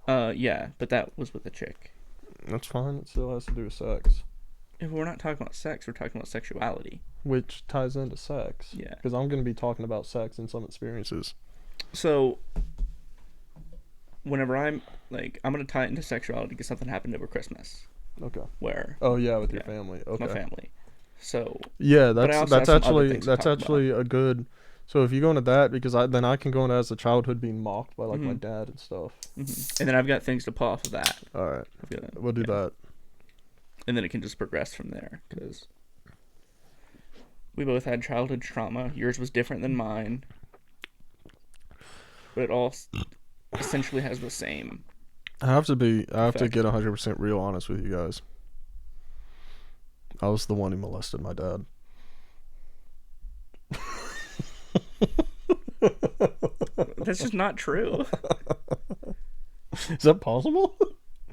Yeah, but that was with a chick. That's fine. It still has to do with sex, If we're not talking about sex, we're talking about sexuality. which ties into sex. Yeah. Because I'm going to be talking about sex and some experiences. So whenever I'm gonna tie it into sexuality because something happened over Christmas Okay. where Oh yeah, with your yeah, family. with my Okay. family. So, Yeah, but I that's also have that's some other actually things to that's talk about. actually a good. So if you go into that, because then I can go into as a childhood being mocked by like my hmm dad and stuff. And then I've got things to pull off of that. All right, I've got, we'll do yeah, that. and then it can just progress from there because we both had childhood trauma. Yours was different than mine, but it all essentially has the same I have to effect. get 100% real honest with you guys. I was the one who molested my dad. That's just not true. Is that possible?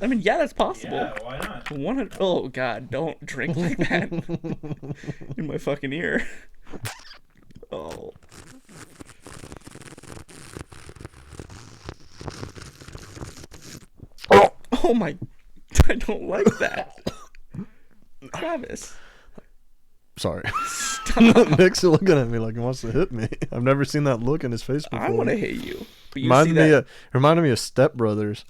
I mean, yeah, that's possible. Yeah, why not? 100. Oh God, don't drink like that in my fucking ear. Oh, oh my! I don't like that, Travis. Sorry. Stop. Nick's looking at me like he wants to hit me. I've never seen that look in his face before. I want to hit you, but you see that. Reminded me of Step Brothers,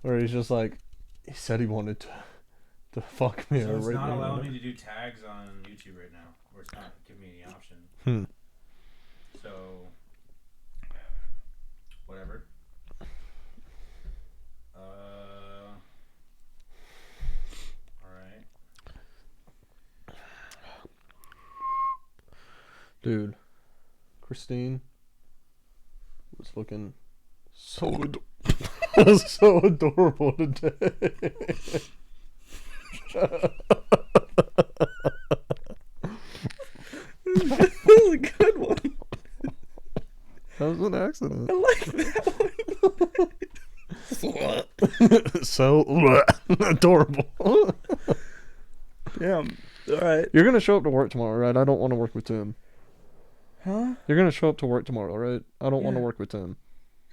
where he's just like, he said he wanted to fuck me So or it's rape not me. allowing me to do tags on YouTube right now, or it's not giving me any option. Hmm. So, whatever. All right. Dude, Christine was looking so adorable today. That was a good one. That was an accident. I like that one. So adorable. Damn. All right. You're gonna show up to work tomorrow, right? I don't want to work with Tim. Huh? You're gonna show up to work tomorrow, right? I don't want to Yeah. work with Tim.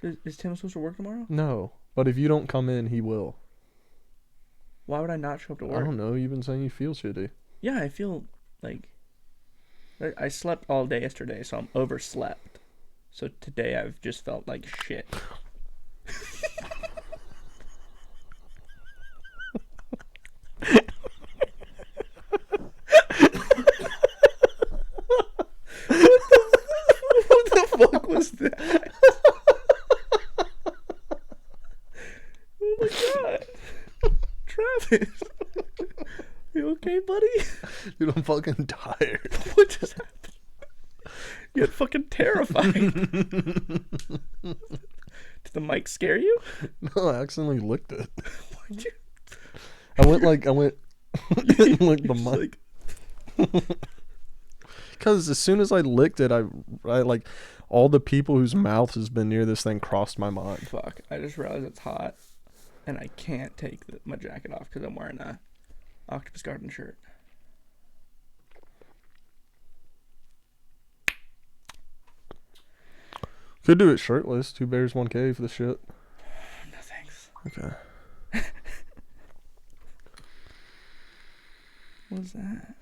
Is Tim supposed to work tomorrow? No, but if you don't come in, he will. Why would I not show up to I work? don't know. You've been saying you feel shitty. Yeah, I feel like I slept all day yesterday, so I'm overslept. So today I've just felt like shit. What the fuck was that? Oh my god. Travis. You okay, buddy? Dude, I'm fucking tired. What just happened? You got fucking terrified. Did the mic scare you? No, I accidentally licked it. Why'd you? I went like the Just mic. like, Because as soon as I licked it, I like all the people whose mouth has been near this thing crossed my mind. fuck. I just realized it's hot, and I can't take my jacket off because I'm wearing a Octopus Garden shirt. Could do it shirtless. Two bears, one cave. This shit. No thanks. Okay. What was that?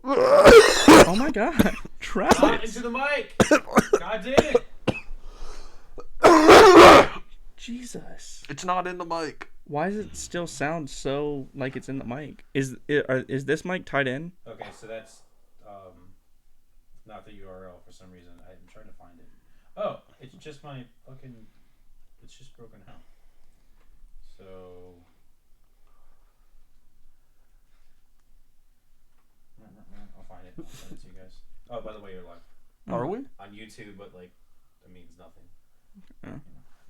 Oh my god, Not Travis! into the mic. God damn it. Jesus. It's not in the mic. Why does it still sound so like it's in the mic? Is this mic tied in? Okay, so that's not the URL for some reason. I'm trying to find it. Oh, it's just my fucking. It's just broken out. So. I'll find it. I'll send it to you guys. Oh, by the way, you're live Are we? on YouTube, but like, it means nothing.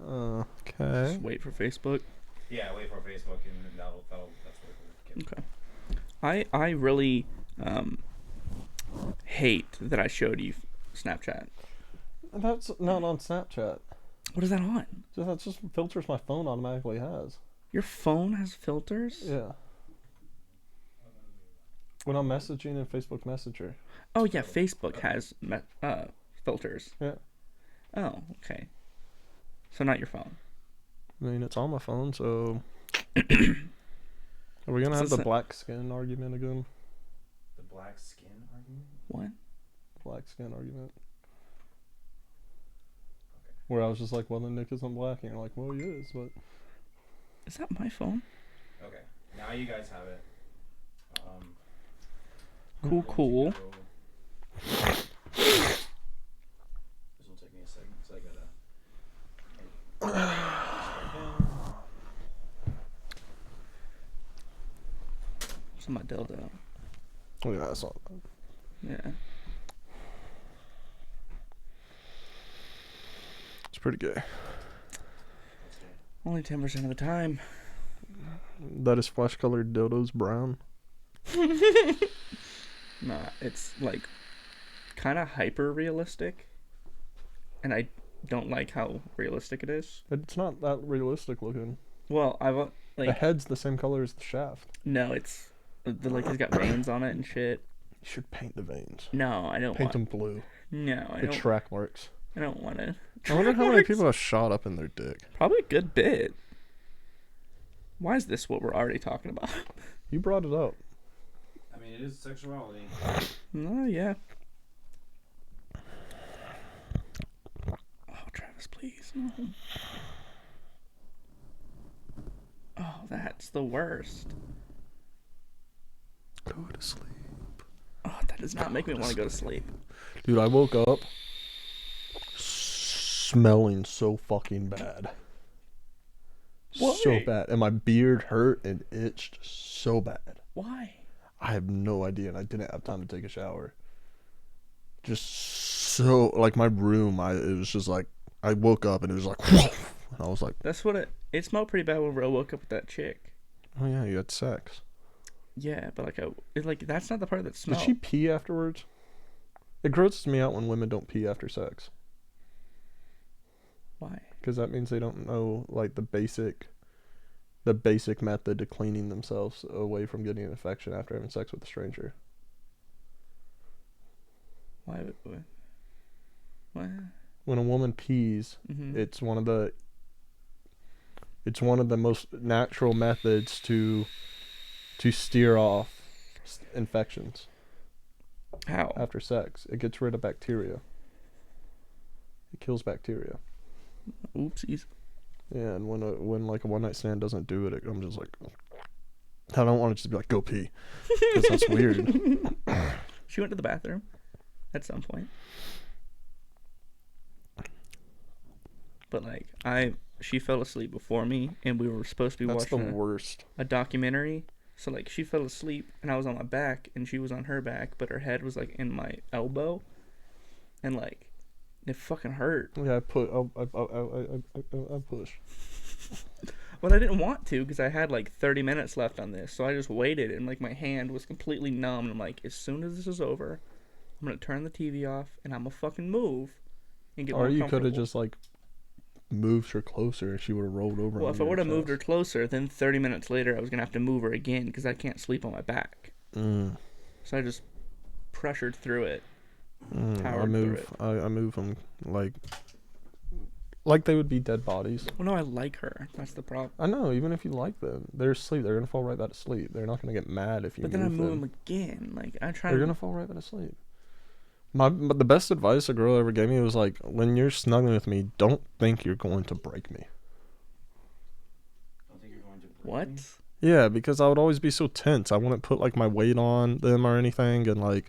Okay. Just wait for Facebook. Yeah, wait for Facebook, and that's what it will get. Okay. I really hate that I showed you Snapchat. That's not on Snapchat. What is that on? That's just filters my phone automatically has. Your phone has filters? Yeah. When I'm messaging in Facebook Messenger. Oh yeah, Facebook has filters. Yeah. Oh, okay. So not your phone. I mean, it's on my phone, so. Are we gonna have the black skin argument again? The black skin argument? What? Black skin argument. Okay. Where I was just like, well, then Nick isn't black, and you're like, well, he is, but. Is that my phone? Okay. Now you guys have it. Cool. This will take me a second, so I gotta. It's my dildo. Oh, yeah, I saw that. Yeah. It's pretty gay. Only 10% of the time. That is flesh-colored dildos brown. Nah, it's like kind of hyper realistic, and I don't like how realistic it is. It's not that realistic looking. Well, The like head's the same color as the shaft. no, it's like it's got veins on it and shit. You should paint the veins. No, I don't Paint want. them blue. No, I The don't. track marks. I don't want to. I wonder how many people have shot up in their dick. Probably a good bit. Why is this what we're already talking about? You brought it up. I mean, it is sexuality. No, yeah. Oh, Travis, please, no. Oh, that's the worst. Go to sleep. Oh, that does not make me want to go to sleep. Dude, I woke up smelling so fucking bad. Why? So bad. And my beard hurt and itched so bad. Why? I have no idea, and I didn't have time to take a shower. Just so, like, my room, it was just like, I woke up and it was like, whoa, and I was like, That's what it smelled pretty bad when I woke up with that chick. oh yeah, you had sex. Yeah, but that's not the part that Did smells. she pee afterwards? It grosses me out when women don't pee after sex. Why? Because that means they don't know, like, the basic method to cleaning themselves away from getting an infection after having sex with a stranger. Why? What? When a woman pees, Mm-hmm. it's one of the most natural methods to steer off infections How? after sex. It gets rid of bacteria. It kills bacteria. Oopsies. Yeah, and when like a one night stand doesn't do it, I'm just like, I don't want to just be like, go pee, because that's weird. She went to the bathroom at some point. But she fell asleep before me, and we were supposed to be That's the watching worst. a documentary. So she fell asleep, and I was on my back, and she was on her back, but her head was in my elbow, and it fucking hurt. Yeah, I push. Well, I didn't want to because I had 30 minutes left on this, so I just waited, and my hand was completely numb. And I'm like, as soon as this is over, I'm gonna turn the TV off, and I'm gonna fucking move and get more Or you could comfortable. have just moved her closer, and she would have rolled over. Well, if I would have moved her closer, then 30 minutes later I was gonna have to move her again because I can't sleep on my back. Mm. So I just pressured through it. I move them like they would be dead bodies. Well, no, I like her. That's the problem. I know. Even if you like them, they're asleep. They're gonna fall right back to sleep. They're not gonna get mad if you. But then I move them again. I try. They're gonna fall right back to sleep. But the best advice a girl ever gave me was when you're snuggling with me, don't think you're going to break me. Don't think you're going to break What? me? Yeah, because I would always be so tense. I wouldn't put my weight on them or anything, and I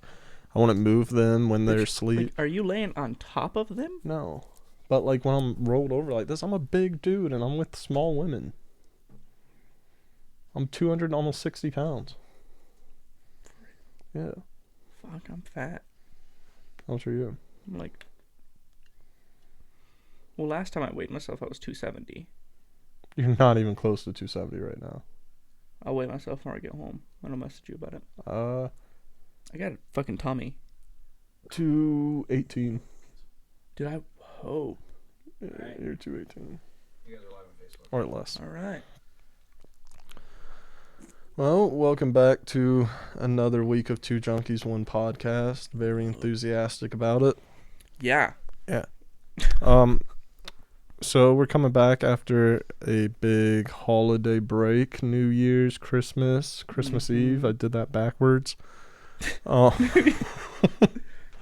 wouldn't move them when they're asleep. Are you laying on top of them? No, but when I'm rolled over like this, I'm a big dude and I'm with small women. I'm 200, almost 60 pounds. Yeah. Fuck, I'm fat. How much are you? I'm well, last time I weighed myself, I was 270. You're not even close to 270 right now. I'll weigh myself when I get home. I'll message you about it. Uh, I got a fucking tummy. 218. Dude, I hope. Yeah, Alright. you're 218. You guys are live on Facebook. Or less. All right. Well, welcome back to another week of Two Junkies, One Podcast. Very enthusiastic about it. Yeah. So we're coming back after a big holiday break, New Year's, Christmas Eve. I did that backwards. Oh,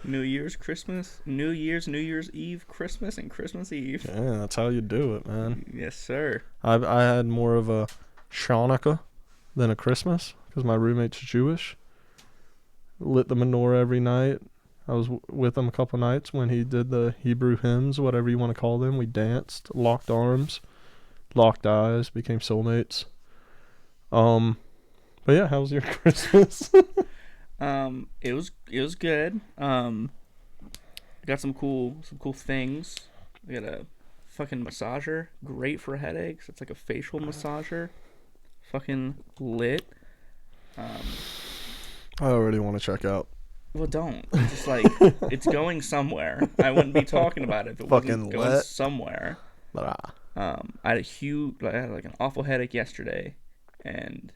New Year's, Christmas, New Year's Eve, Christmas, and Christmas Eve. yeah, that's how you do it, man. Yes, sir. I had more of a Hanukkah than a Christmas because my roommate's Jewish. Lit the menorah every night. I was with him a couple nights when he did the Hebrew hymns, whatever you want to call them. We danced, locked arms, locked eyes, became soulmates. But yeah, how was your Christmas? It was good. Got some cool things. We got a fucking massager, great for headaches. It's like a facial massager, fucking lit. I already want to check out. Well, don't. It's just like it's going somewhere. I wouldn't be talking about it if it Fucking wasn't going lit. somewhere. Blah. I had like an awful headache yesterday, and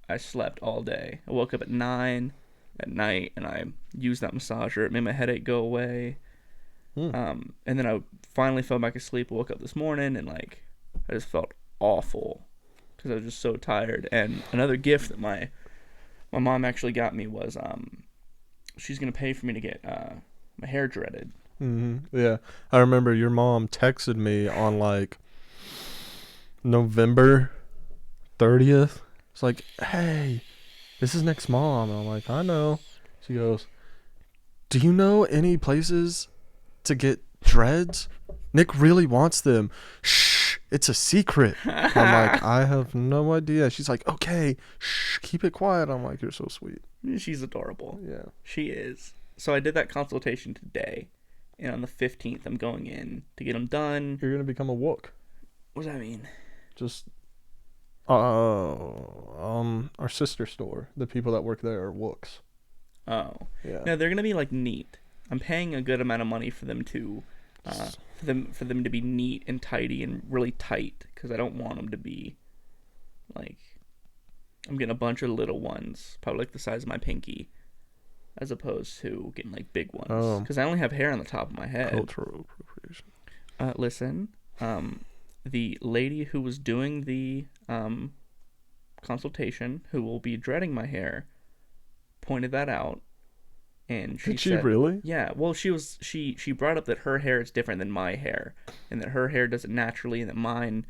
I slept all day. I woke up at 9 at night, and I used that massager. It made my headache go away. And then I finally fell back asleep. Woke up this morning, and like I just felt awful because I was just so tired. And another gift that my mom actually got me was she's gonna pay for me to get my hair dreaded. Yeah, I remember your mom texted me on like November 30th. It's like, hey, this is Nick's mom. And I'm like, I know. She goes, do you know any places to get dreads? Nick really wants them. Shh, it's a secret. I'm like, I have no idea. She's like, okay, shh, keep it quiet. I'm like, you're so sweet. She's adorable. Yeah. She is. So I did that consultation today, and on the 15th I'm going in to get them done. You're gonna become a wook. What does that mean? Just our sister store, the people that work there are wooks. Oh. Yeah. No, they're gonna be like neat. I'm paying a good amount of money for them to for them to be neat and tidy and really tight, because I don't want them to be like, I'm getting a bunch of little ones, probably like the size of my pinky, as opposed to getting like big ones, because I only have hair on the top of my head. Cultural appropriation. Listen, the lady who was doing the consultation, who will be dreading my hair, pointed that out, and she Did she said, really? yeah. Well, she brought up that her hair is different than my hair, and that her hair does it naturally, and that mine,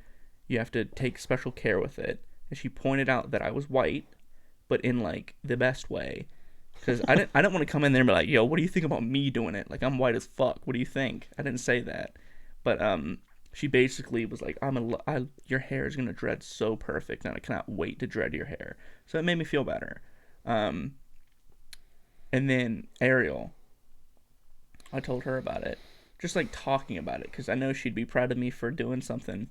you have to take special care with it. And she pointed out that I was white, but in like the best way, because I didn't want to come in there and be like, yo, what do you think about me doing it? Like, I'm white as fuck. What do you think? I didn't say that, but she basically was like, your hair is gonna dread so perfect, and I cannot wait to dread your hair. So it made me feel better. And then Ariel, I told her about it, just like talking about it, because I know she'd be proud of me for doing something.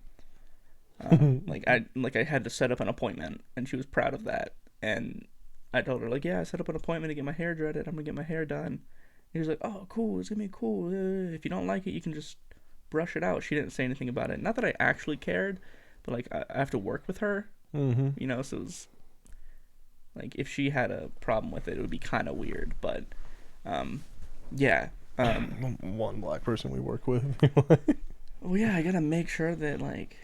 Like I had to set up an appointment, and she was proud of that. And I told her, like, yeah, I set up an appointment to get my hair dreaded. I'm gonna get my hair done. And she was like, oh, cool, it's gonna be cool. If you don't like it, you can just brush it out. She didn't say anything about it. Not that I actually cared, but like I have to work with her, you know, so it was like, if she had a problem with it, it would be kind of weird. But yeah. One black person we work with. Well, yeah, I gotta make sure that like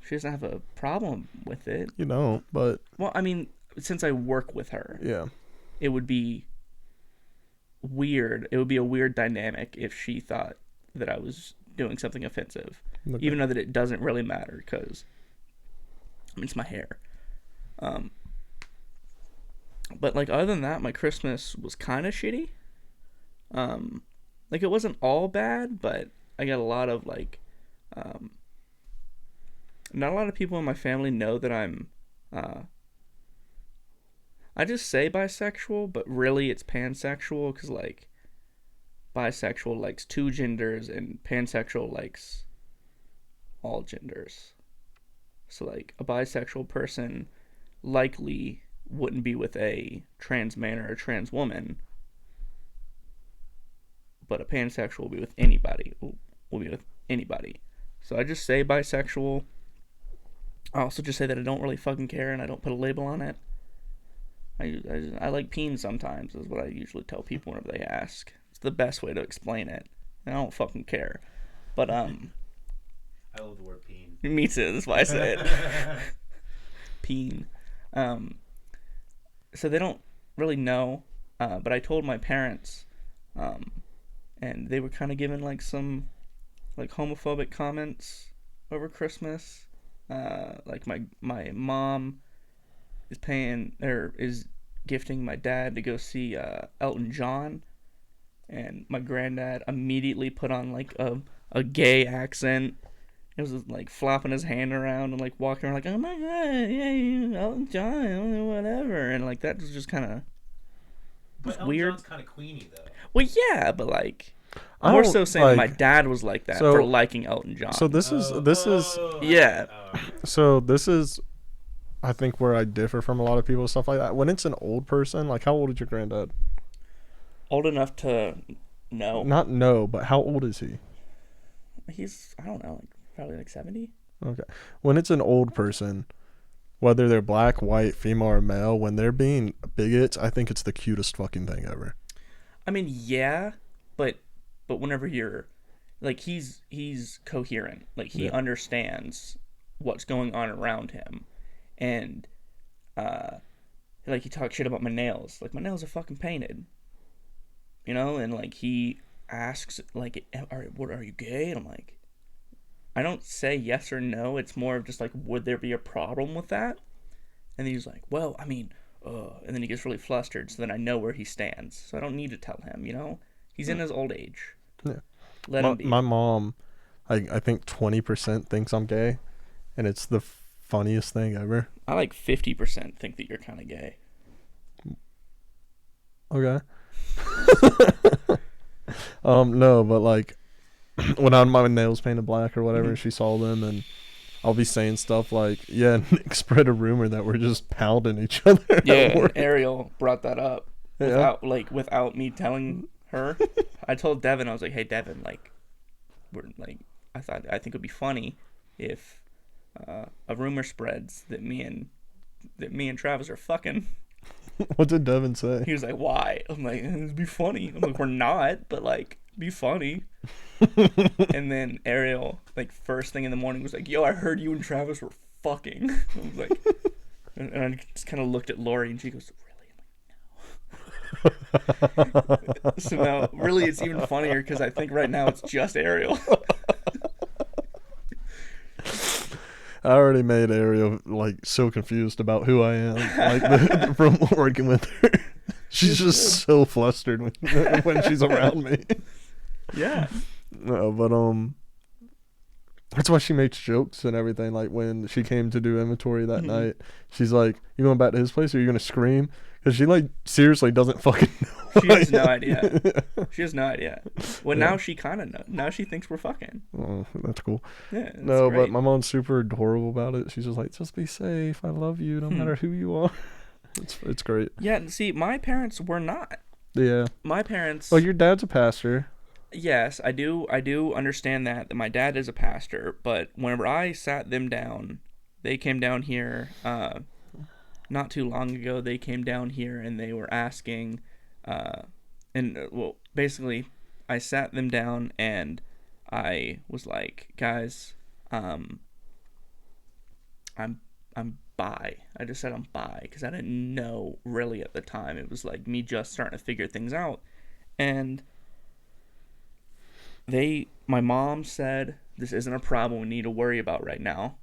she doesn't have a problem with it. You don't, but Well, I mean, since I work with her, yeah, it would be weird. It would be a weird dynamic if she thought that I was doing something offensive, okay. even though that it doesn't really matter, because I mean, it's my hair. But like, other than that, my Christmas was kind of shitty. Like, it wasn't all bad, but I got a lot of like, not a lot of people in my family know that I'm, I just say bisexual, but really it's pansexual, because like, bisexual likes two genders and pansexual likes all genders. So like, a bisexual person likely wouldn't be with a trans man or a trans woman, but a pansexual will be with anybody. Will be with anybody. So I just say bisexual. I also just say that I don't really fucking care, and I don't put a label on it. I like peens sometimes, is what I usually tell people whenever they ask. It's the best way to explain it. And I don't fucking care. But I love the word peen. Me too. That's why I say it. Peen. So they don't really know, but I told my parents, and they were kind of giving like some like homophobic comments over Christmas. Like my mom is gifting my dad to go see Elton John, and my granddad immediately put on like a gay accent. It was like flopping his hand around and like walking around like, oh my god, yeah, Elton John, whatever, and like that was just kind of But Elton weird. John's kind of queenie though. Well, yeah, but like I more don't, so saying that my like- dad was like that so- for liking Elton John. So this is Yeah. so this is I think where I differ from a lot of people and stuff like that. When it's an old person, like how old is your granddad? Old enough to know. Not know, but how old is he? He's, I don't know, like probably like 70. Okay. When it's an old person, whether they're black, white, female, or male, when they're being bigots, I think it's the cutest fucking thing ever. I mean, yeah, but whenever you're like he's coherent, like he Yeah. understands what's going on around him, and like he talks shit about my nails. Like my nails are fucking painted, you know, and like he asks like, are you gay? And I'm like, I don't say yes or no. It's more of just like, would there be a problem with that? And he's like, well, I mean, and then he gets really flustered. So then I know where he stands. So I don't need to tell him, you know? He's in his old age. Yeah. Let him be. My mom, I think 20% thinks I'm gay, and it's the funniest thing ever. I like 50% think that you're kind of gay. Okay. No, but like when I had my nails painted black or whatever, and she saw them, and I'll be saying stuff like, "Yeah, Nick spread a rumor that we're just pounding each other." Yeah, at and work." Ariel brought that up Yeah. without me telling her. I told Devin, I was like, "Hey, Devin, like, we're like, I think it'd be funny if a rumor spreads that me and Travis are fucking." What did Devin say? He was like, "Why?" I'm like, "It'd be funny." I'm like, "We're not, but like, be funny." And then Ariel, like, first thing in the morning, was like, "Yo, I heard you and Travis were fucking." I was like, and I just kind of looked at Lori, and she goes, "Really?" I'm like, "No." So now, really, it's even funnier because I think right now it's just Ariel. I already made Ariel like so confused about who I am, like from working with her. She's just so flustered when she's around me. Yeah. No, but that's why she makes jokes and everything. Like when she came to do inventory that night, she's like, "You going back to his place, or you gonna scream?" Because she like seriously doesn't fucking know. She has no idea. She has no idea. Well, Yeah. now she kind of knows. Now she thinks we're fucking. Oh, that's cool. Yeah. That's No, great. but my mom's super adorable about it. She's just like, "Just be safe. I love you, no matter who you are." It's great. Yeah. See, my parents were not. Yeah. My parents. Well, your dad's a pastor. Yes, I do understand that my dad is a pastor, but whenever I sat them down, they came down here not too long ago. They came down here and they were asking well, basically I sat them down and I was like, "Guys, I'm bi." I just said I'm bi because I didn't know really at the time. It was like me just starting to figure things out. And my mom said, "This isn't a problem we need to worry about right now."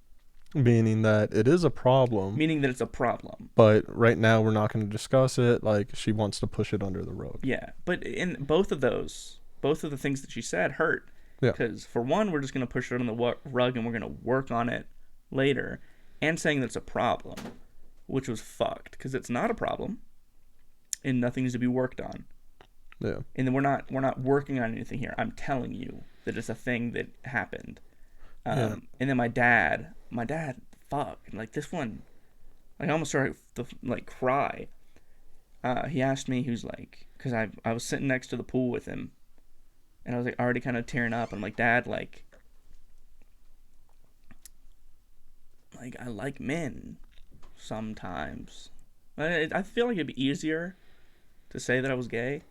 Meaning that it is a problem, Meaning that it's a problem. but right now we're not going to discuss it. Like, she wants to push it under the rug. Yeah, but in both of the things that she said hurt. Yeah. Because for one, we're just going to push it on the rug and we're going to work on it later. And saying that it's a problem, which was fucked. Because it's not a problem. And nothing's to be worked on. Yeah. And then we're not working on anything here. I'm telling you that it's a thing that happened. Yeah. And then my dad, fuck, like this one, like I almost started to like cry. He asked me, he was like, because I was sitting next to the pool with him, and I was like already kind of tearing up. And I'm like, "Dad, like I like men sometimes." I feel like it'd be easier to say that I was gay,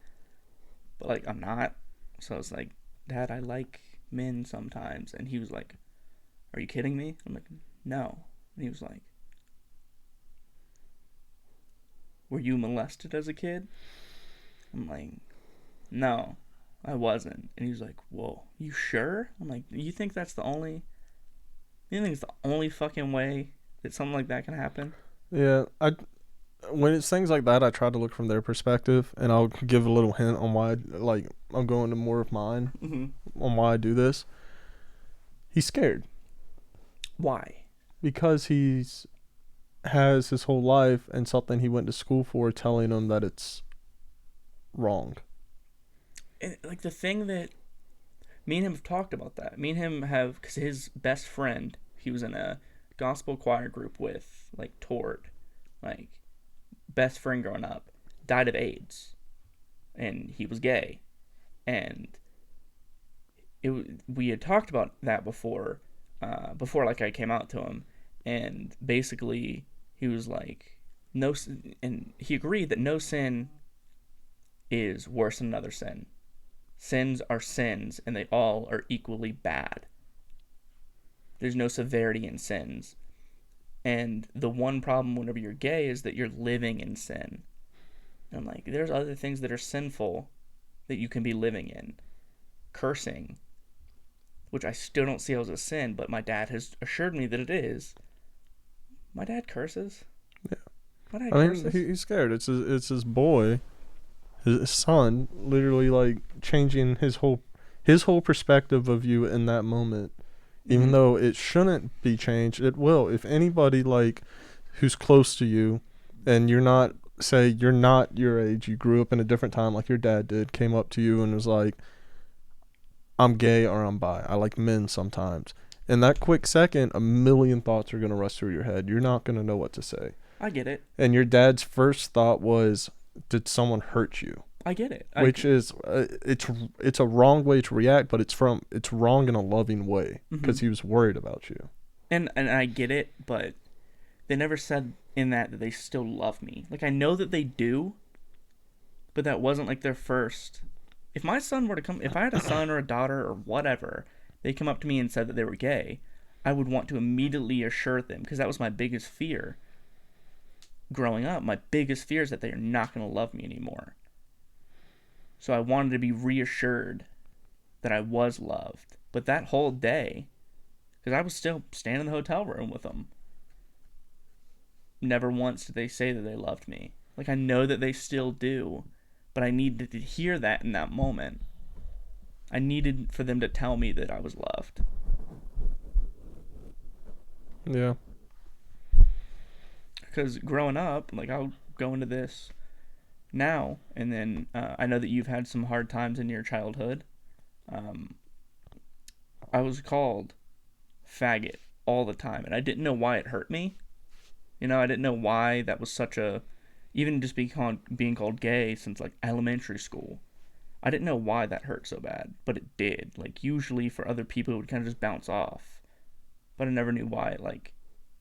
but like I'm not. So I was like, "Dad, I like men sometimes," and he was like, are you kidding me? I'm like, no. And he was like, were you molested as a kid? I'm like, no, I wasn't. And he was like, whoa, you sure? I'm like, you think that's the only, you think it's the only fucking way that something like that can happen? Yeah, when it's things like that, I try to look from their perspective, and I'll give a little hint on why. Like, I'm going to more of mine on why I do this. He's scared Why? because he's has his whole life and something he went to school for telling him that it's wrong. And, like, the thing that me and him have talked about that. Me and him have, because his best friend, he was in a gospel choir group with, like, Tord, like, best friend growing up, died of AIDS, and he was gay, and we had talked about that before like I came out to him, and basically he was like, no, and he agreed that no sin is worse than another sin. Sins are sins, and they all are equally bad. There's no severity in sins. And the one problem whenever you're gay is that you're living in sin. And I'm like, there's other things that are sinful that you can be living in. Cursing, which I still don't see as a sin, but my dad has assured me that it is. My dad curses. Yeah. My dad I mean, curses. he's scared. It's his boy, his son, literally like changing his whole perspective of you in that moment. Even though it shouldn't be changed, it will. If anybody like who's close to you, and you're not your age, you grew up in a different time like your dad did, came up to you and was like, I'm gay or I'm bi. I like men sometimes. In that quick second, a million thoughts are going to rush through your head. You're not going to know what to say. I get it. And your dad's first thought was, did someone hurt you? I get it. Which is, it's a wrong way to react, but it's wrong in a loving way because he was worried about you. And I get it, but they never said in that they still love me. Like, I know that they do, but that wasn't like their first. If my son were to come, if I had a son or a daughter or whatever, they come up to me and said that they were gay, I would want to immediately assure them, because that was my biggest fear growing up. My biggest fear is that they are not going to love me anymore. So I wanted to be reassured that I was loved. But that whole day, because I was still staying in the hotel room with them, never once did they say that they loved me. Like, I know that they still do, but I needed to hear that in that moment. I needed for them to tell me that I was loved. Yeah. Because growing up, like, I'll go into this now, and then I know that you've had some hard times in your childhood. I was called faggot all the time, and I didn't know why it hurt me. You know, I didn't know why that was such a, even just being called gay since like elementary school. I didn't know why that hurt so bad, but it did. Like, usually for other people it would kind of just bounce off, but I never knew why it like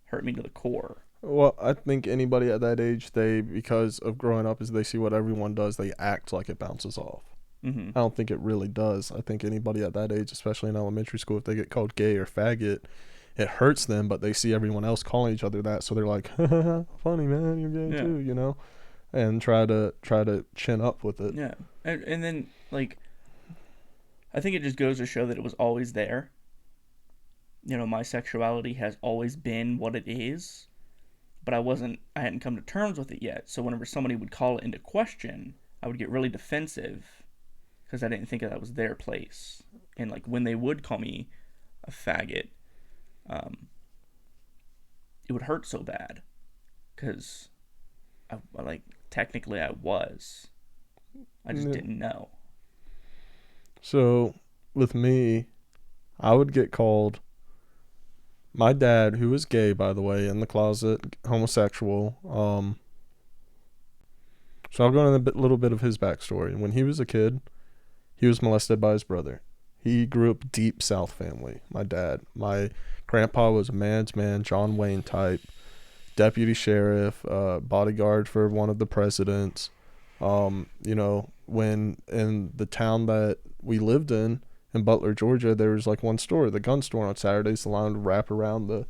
hurt me to the core. Well, I think anybody at that age, because of growing up, is they see what everyone does, they act like it bounces off. I don't think it really does. I think anybody at that age, especially in elementary school, if they get called gay or faggot, it hurts them, but they see everyone else calling each other that, so they're like, funny, man, you're gay too, you know? And try to chin up with it. Yeah. And then, like, I think it just goes to show that it was always there. You know, my sexuality has always been what it is, but I hadn't come to terms with it yet. So whenever somebody would call it into question, I would get really defensive because I didn't think that was their place. And, like, when they would call me a faggot, it would hurt so bad because technically I was. I just didn't know. So with me, I would get called, my dad, who was gay, by the way, in the closet, homosexual. So I'll go into a little bit of his backstory. When he was a kid, he was molested by his brother. He grew up deep South family. My dad, my grandpa was a man's man, John Wayne type, deputy sheriff, bodyguard for one of the presidents. You know, when in the town that we lived in, in Butler, Georgia, there was like one store, the gun store on Saturdays. The line would wrap around the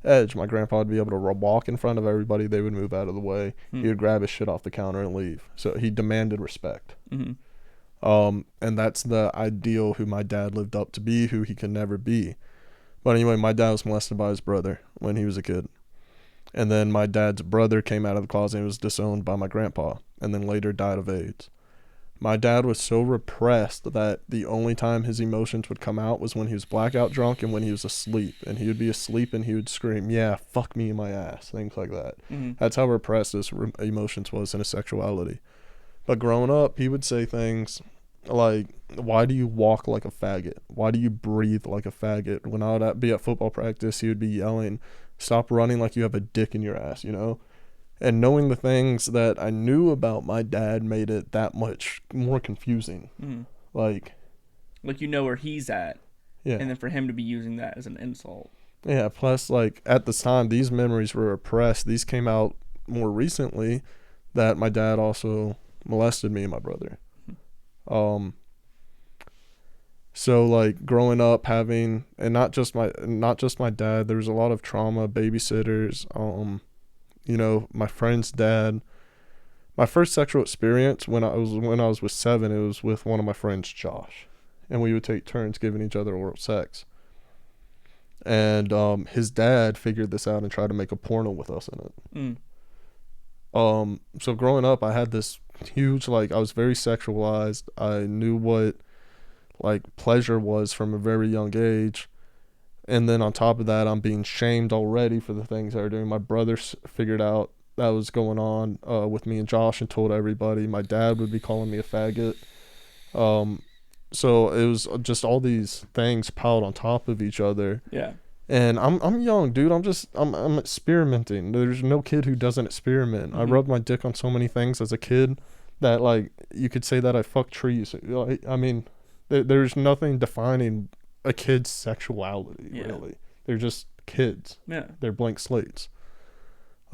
edge. My grandpa would be able to walk in front of everybody. They would move out of the way. He would grab his shit off the counter and leave. So he demanded respect. Mm-hmm. And that's the ideal who my dad lived up to be, who he could never be. But anyway, my dad was molested by his brother when he was a kid. And then my dad's brother came out of the closet and was disowned by my grandpa, and then later died of AIDS. My dad was so repressed that the only time his emotions would come out was when he was blackout drunk and when he was asleep. And he would be asleep and he would scream, "Yeah, fuck me in my ass," things like that. Mm-hmm. That's how repressed his emotions was in his sexuality. But growing up, he would say things like, "Why do you walk like a faggot? Why do you breathe like a faggot?" When I would be at football practice, he would be yelling, "Stop running like you have a dick in your ass," you know? And knowing the things that I knew about my dad made it that much more confusing. Mm-hmm. Like you know where he's at, yeah. and then for him to be using that as an insult. Yeah, plus, like, at the time, these memories were repressed. These came out more recently that my dad also molested me and my brother. So, like, growing up having, and not just my dad, there was a lot of trauma, babysitters, you know, my friend's dad. My first sexual experience when I was with 7, it was with one of my friends, Josh. And we would take turns giving each other oral sex. And his dad figured this out and tried to make a porno with us in it. So growing up, I had this huge, like, I was very sexualized. I knew what, like, pleasure was from a very young age. And then on top of that, I'm being shamed already for the things I was doing. My brother figured out that was going on with me and Josh and told everybody. My dad would be calling me a faggot. So it was just all these things piled on top of each other. Yeah. And I'm young, dude. I'm experimenting. There's no kid who doesn't experiment. Mm-hmm. I rubbed my dick on so many things as a kid that, like, you could say that I fucked trees. I mean, there's nothing defining a kid's sexuality, really. They're just kids. Yeah. They're blank slates.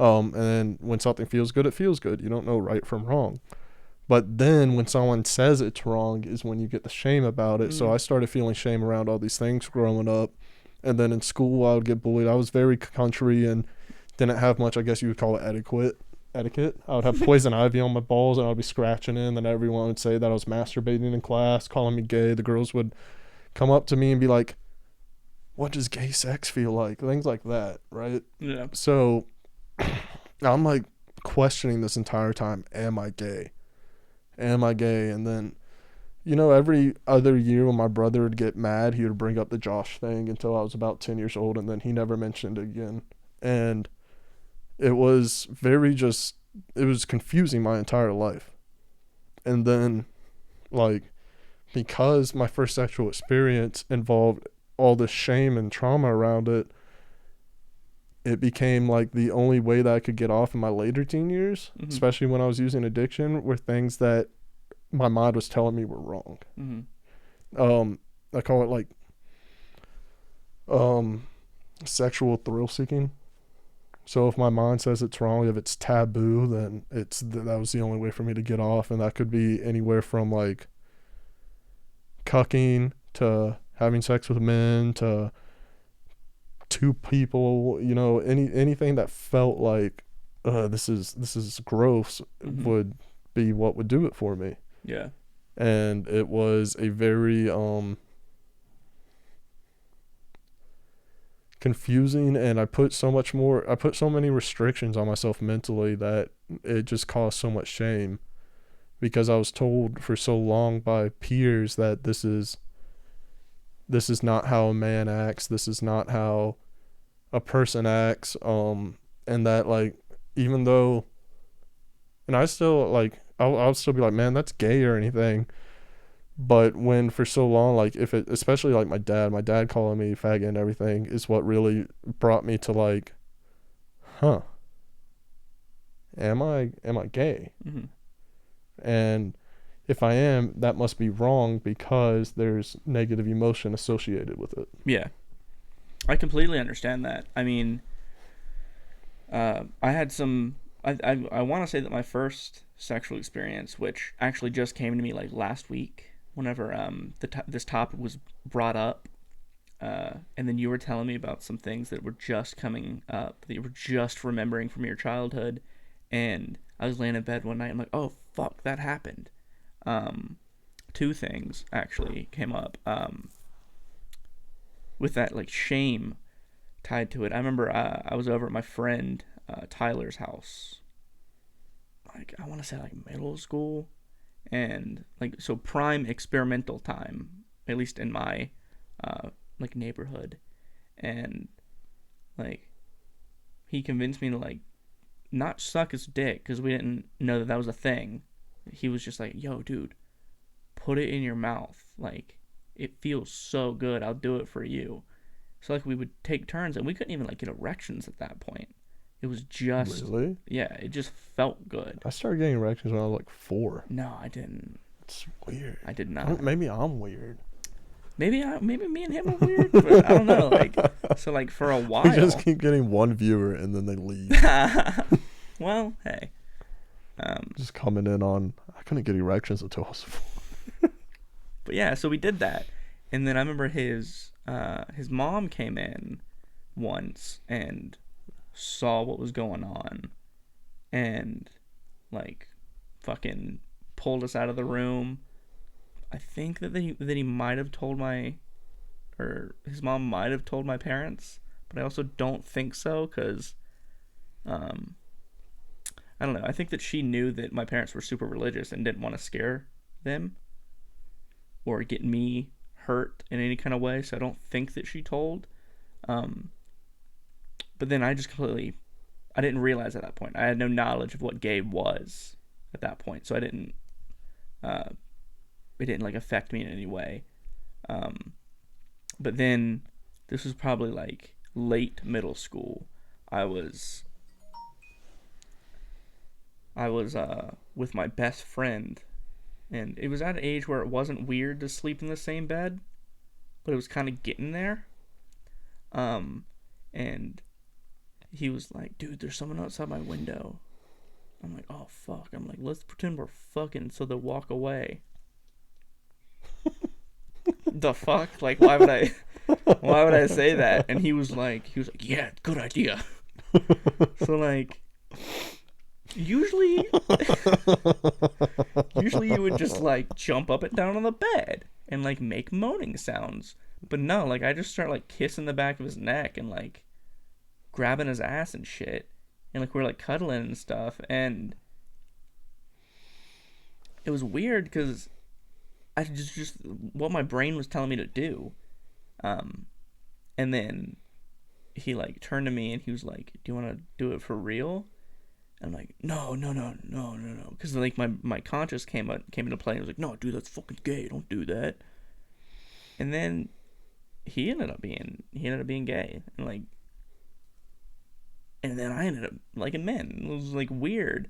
And then when something feels good, it feels good. You don't know right from wrong. But then when someone says it's wrong is when you get the shame about it. So I started feeling shame around all these things growing up. And then in school, I would get bullied. I was very country and didn't have much, I guess you would call it etiquette. I would have poison ivy on my balls and I'd be scratching in. Then everyone would say that I was masturbating in class, calling me gay. The girls would come up to me and be like, "What does gay sex feel like?" Things like that, right? Yeah. So I'm like questioning this entire time. Am I gay? And then, you know, every other year when my brother would get mad, he would bring up the Josh thing until I was about 10 years old, and then he never mentioned it again. And it was it was confusing my entire life. And then, like, because my first sexual experience involved all this shame and trauma around it, it became like the only way that I could get off in my later teen years, especially when I was using addiction, were things that my mind was telling me were wrong. I call it like sexual thrill seeking. So if my mind says it's wrong, if it's taboo, then that was the only way for me to get off. And that could be anywhere from like cucking to having sex with men to two people, you know, anything that felt like this is gross would be what would do it for me. Yeah. And it was a very confusing, and I put so many restrictions on myself mentally that it just caused so much shame, because I was told for so long by peers that this is not how a man acts, this is not how a person acts, and that, like, even though, and I still, like, I'll still be like, man, that's gay or anything. But when for so long, like, if it, especially like my dad calling me faggot and everything is what really brought me to like, am I gay? And if I am, that must be wrong because there's negative emotion associated with it. Yeah. I completely understand that. I mean, I had some, I want to say that my first sexual experience, which actually just came to me like last week, whenever this topic was brought up, and then you were telling me about some things that were just coming up that you were just remembering from your childhood, and I was laying in bed one night. I'm like, oh fuck, that happened. Two things actually came up with that like shame tied to it. I remember I was over at my friend Tyler's house. Like I want to say like middle school, and like so prime experimental time, at least in my like neighborhood, and like he convinced me to like not suck his dick because we didn't know that was a thing. He was just like, "Yo, dude, put it in your mouth. Like it feels so good. I'll do it for you." So like we would take turns, and we couldn't even like get erections at that point. It was just Really? yeah, it just felt good. I started getting erections when I was like 4. No, I didn't. It's weird. I did I don't, not. maybe I'm weird. Maybe me and him are weird, but I don't know. Like so, like for a while. We just keep getting one viewer and then they leave. Well, hey. Just coming in on, I couldn't get erections until I was 4. But yeah, so we did that, and then I remember his mom came in once and saw what was going on, and like fucking pulled us out of the room. I think that he might have told his mom might have told my parents, but I also don't think so because I don't know. I think that she knew that my parents were super religious and didn't want to scare them or get me hurt in any kind of way, so I don't think that she told. But then I didn't realize at that point. I had no knowledge of what gay was at that point, so I didn't. It didn't like affect me in any way. But then this was probably like late middle school. I was with my best friend, and it was at an age where it wasn't weird to sleep in the same bed, but it was kind of getting there. And he was like, "Dude, there's someone outside my window." I'm like, "Oh fuck!" I'm like, "Let's pretend we're fucking so they'll walk away." The fuck? Like, why would I say that? And he was like, "Yeah, good idea." So like, usually you would just like jump up and down on the bed and like make moaning sounds, but no, like I just start like kissing the back of his neck and like grabbing his ass and shit, and like we're like cuddling and stuff, and it was weird because I just what my brain was telling me to do. And then he like turned to me and he was like, "Do you want to do it for real?" And I'm like, no, because like my conscience came into play. And I was like, "No, dude, that's fucking gay. Don't do that." And then he ended up being gay, and then I ended up liking men. It was like weird,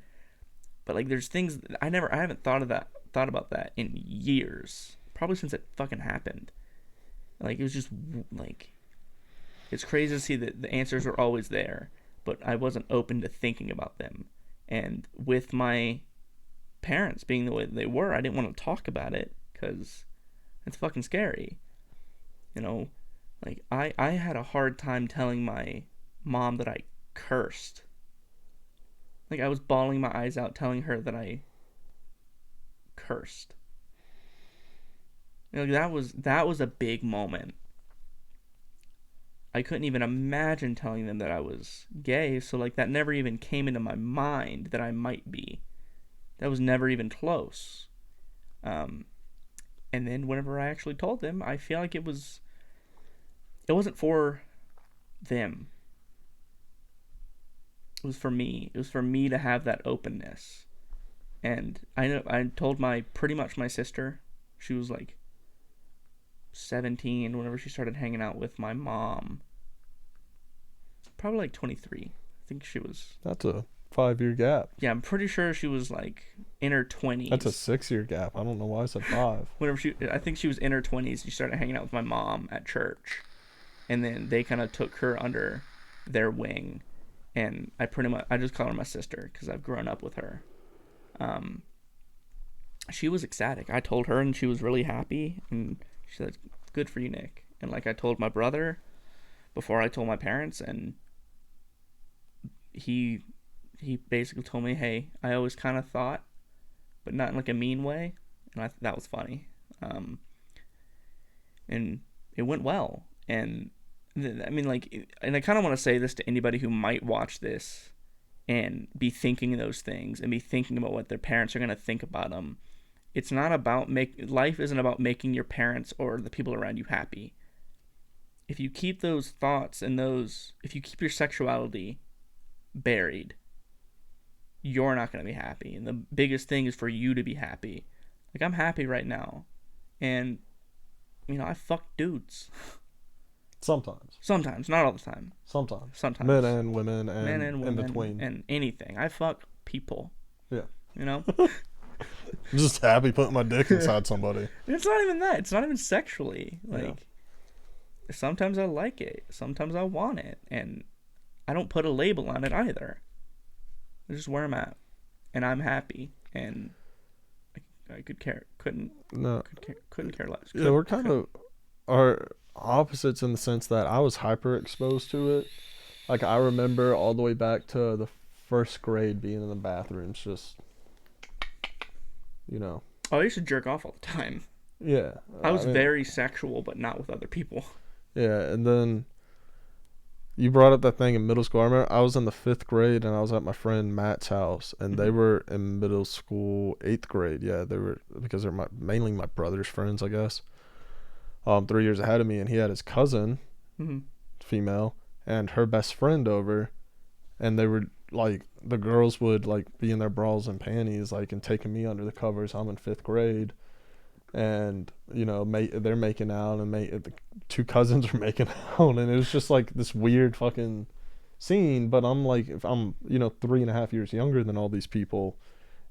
but like there's things that I haven't thought about that in years, probably since it fucking happened. Like it was just like, it's crazy to see that the answers are always there, but I wasn't open to thinking about them. And with my parents being the way they were, I didn't want to talk about it because it's fucking scary. You know, like I had a hard time telling my mom that I cursed. Like I was bawling my eyes out telling her that I cursed. You know, that was a big moment. I couldn't even imagine telling them that I was gay, so like that never even came into my mind that I might be. That was never even close. And then whenever I actually told them, I feel like it wasn't for them. It was for me. It was for me to have that openness. And I told pretty much my sister. She was like 17 whenever she started hanging out with my mom. Probably like 23. I think she was. That's a 5-year gap. Yeah, I'm pretty sure she was like in her 20s. That's a 6-year gap. I don't know why I said 5. I think she was in her 20s. She started hanging out with my mom at church, and then they kind of took her under their wing, and I just call her my sister because I've grown up with her. she was ecstatic. I told her, and she was really happy. And she said, "Good for you, Nick." And like I told my brother before I told my parents, and he he basically told me, "Hey, I always kind of thought, but not in like a mean way," and that was funny. Um, and it went well. And I mean, like, and I kind of want to say this to anybody who might watch this and be thinking those things and be thinking about what their parents are going to think about them. It's not about life isn't about making your parents or the people around you happy. If you keep those thoughts and if you keep your sexuality buried, you're not going to be happy. And the biggest thing is for you to be happy. Like, I'm happy right now. And, I fuck dudes. Sometimes. Sometimes, not all the time. Sometimes. Sometimes. Men and women and Men and women in between. and anything. I fuck people. Yeah. I'm just happy putting my dick inside somebody. It's not even that. It's not even sexually. Like, sometimes I like it. Sometimes I want it. And I don't put a label on it either. It's just where I'm at. And I'm happy. And I couldn't care less. Yeah, we're kind of are opposites in the sense that I was hyper exposed to it. Like, I remember all the way back to the first grade being in the bathrooms, just, Oh, I used to jerk off all the time. Yeah. I was very sexual, but not with other people. Yeah, and then you brought up that thing in middle school. I remember I was in the 5th grade and I was at my friend Matt's house, and they were in middle school, 8th grade. Yeah, they were, because they're mainly my brother's friends, I guess. 3 years ahead of me, and he had his cousin, female, and her best friend over, and they were like, the girls would like be in their bras and panties, like, and taking me under the covers. I'm in 5th grade, and they're making out, and the 2 cousins are making out, and it was just like this weird fucking scene. But I'm like, if I'm 3.5 years younger than all these people,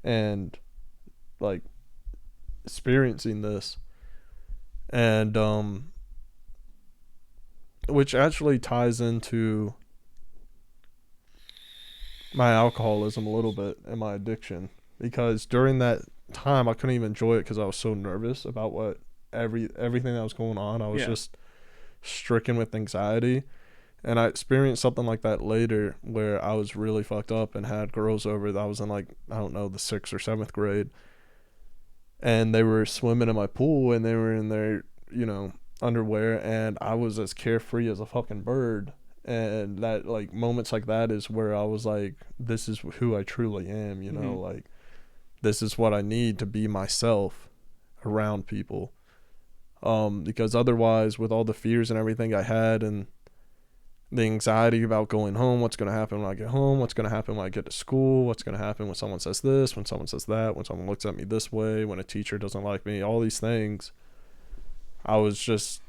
and like experiencing this, and which actually ties into my alcoholism a little bit and my addiction, because during that time I couldn't even enjoy it because I was so nervous about what everything that was going on. I was just stricken with anxiety, and I experienced something like that later where I was really fucked up and had girls over that I was in, like, I don't know, the 6th or 7th grade, and they were swimming in my pool, and they were in their underwear, and I was as carefree as a fucking bird. And that, like, moments like that is where I was like, this is who I truly am, like, this is what I need to be myself around people. Because otherwise, with all the fears and everything I had, and the anxiety about going home, what's going to happen when I get home, what's going to happen when I get to school, what's going to happen when someone says this, when someone says that, when someone looks at me this way, when a teacher doesn't like me, all these things, I was just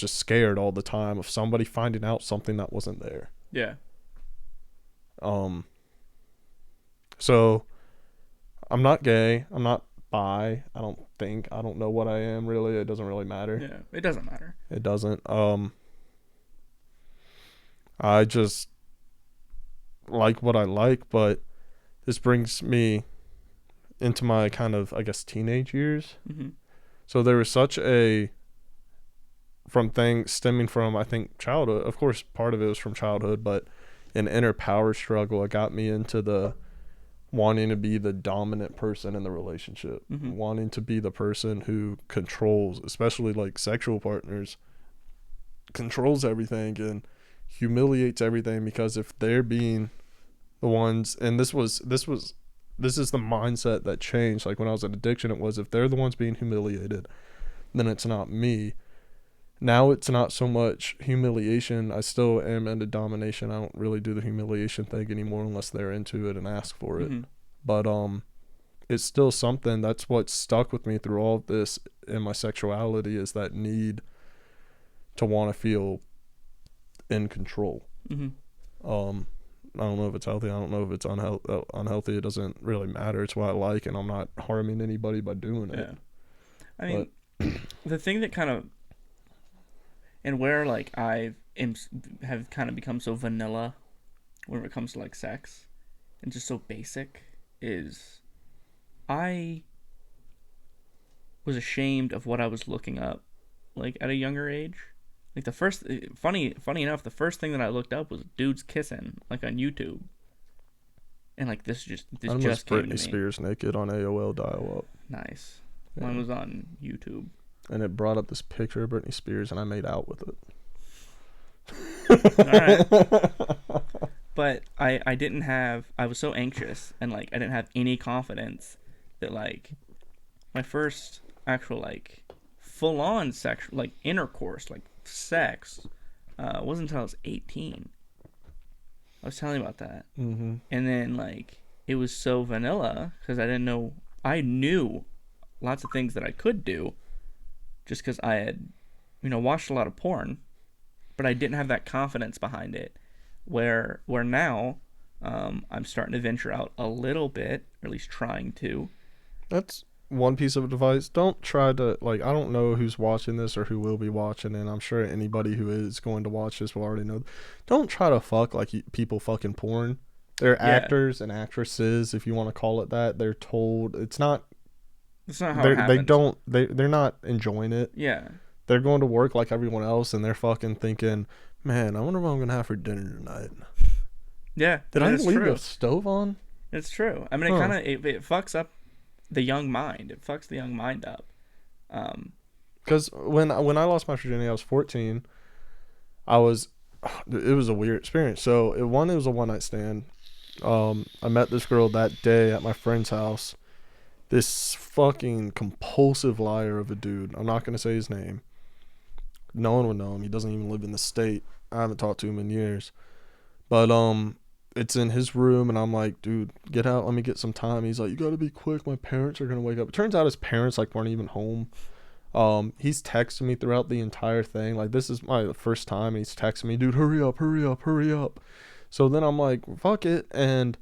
scared all the time of somebody finding out something that wasn't there. Yeah. So I'm not gay. I'm not bi. I don't know what I am, really. It doesn't really matter. Yeah, it doesn't matter. It doesn't. I just like what I like, but this brings me into my kind of, I guess, teenage years. So there was such a, from things stemming from, I think, childhood. Of course, part of it was from childhood, but an inner power struggle. It got me into the wanting to be the dominant person in the relationship, wanting to be the person who controls, especially like sexual partners, controls everything and humiliates everything, because if they're being the ones, and this is the mindset that changed. Like, when I was in addiction, it was, if they're the ones being humiliated, then it's not me. Now it's not so much humiliation. I still am into domination. I don't really do the humiliation thing anymore unless they're into it and ask for it. But it's still something that's what stuck with me through all of this in my sexuality, is that need to want to feel in control. I don't know if it's healthy. I don't know if it's unhealthy. It doesn't really matter. It's what I like, and I'm not harming anybody by doing it. Yeah. I mean, the thing that kind of, and where, like, have kind of become so vanilla when it comes to, like, sex, and just so basic, is I was ashamed of what I was looking up, like at a younger age. Like the first, funny enough, the first thing that I looked up was dudes kissing, like on YouTube, and like this Mine was just came to Britney me. Spears naked on AOL dial-up. Nice. Yeah. Mine was on YouTube. And it brought up this picture of Britney Spears, and I made out with it. Alright. But I didn't have, I was so anxious, and like I didn't have any confidence that like my first actual like full on sexual like intercourse, like sex, wasn't until I was 18. I was telling you about that. Mm-hmm. And then like it was so vanilla because I didn't know. I knew lots of things that I could do, just because I had, watched a lot of porn, but I didn't have that confidence behind it. Where now, I'm starting to venture out a little bit, or at least trying to. That's one piece of advice. Don't try to, like, I don't know who's watching this or who will be watching, and I'm sure anybody who is going to watch this will already know. Don't try to fuck like people fucking porn. They're actors and actresses, if you want to call it that. They're told it's not. It's not how it happens. They're not enjoying it. Yeah. They're going to work like everyone else, and they're fucking thinking, man, I wonder what I'm gonna have for dinner tonight. Yeah. Did I leave true. the stove on? It's true. I mean, it kind of it fucks up the young mind. It fucks the young mind up. Because when I lost my virginity, I was 14. It was a weird experience. So it was a one night stand. I met this girl that day at my friend's house. This fucking compulsive liar of a dude. I'm not gonna say his name. No one would know him. He doesn't even live in the state. I haven't talked to him in years. But it's in his room, and I'm like, dude, get out. Let me get some time. He's like, you gotta be quick. My parents are gonna wake up. It turns out his parents like weren't even home. He's texting me throughout the entire thing. Like, this is my first time, and he's texting me, dude, hurry up, hurry up, hurry up. So then I'm like, fuck it, and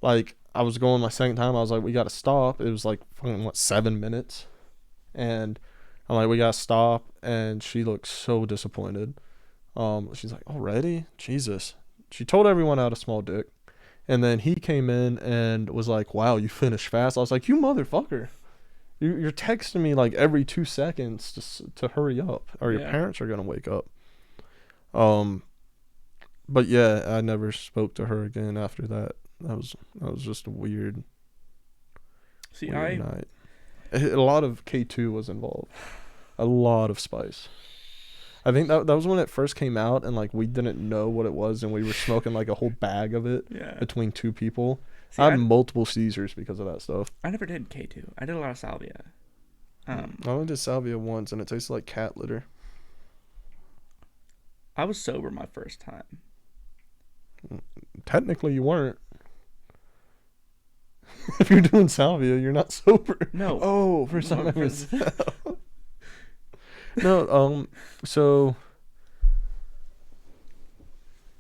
like I was going my second time. I was like, we gotta stop. It was like fucking 7 minutes, and I'm like, we gotta stop. And she looked so disappointed. She's like, already? Jesus. She told everyone I had a small dick. And then he came in and was like, wow, you finished fast. I was like, you motherfucker. You're texting me like every 2 seconds to hurry up, or your parents are going to wake up. But yeah, I never spoke to her again after that. That was just a weird night. A lot of K2 was involved. A lot of spice. I think that was when it first came out, and like we didn't know what it was, and we were smoking like a whole bag of it between two people. See, I had multiple seizures because of that stuff. I never did K2. I did a lot of salvia. I only did salvia once, and it tasted like cat litter. I was sober my first time. Technically, you weren't. If you're doing salvia, you're not sober. No. Oh, first time ever. No, so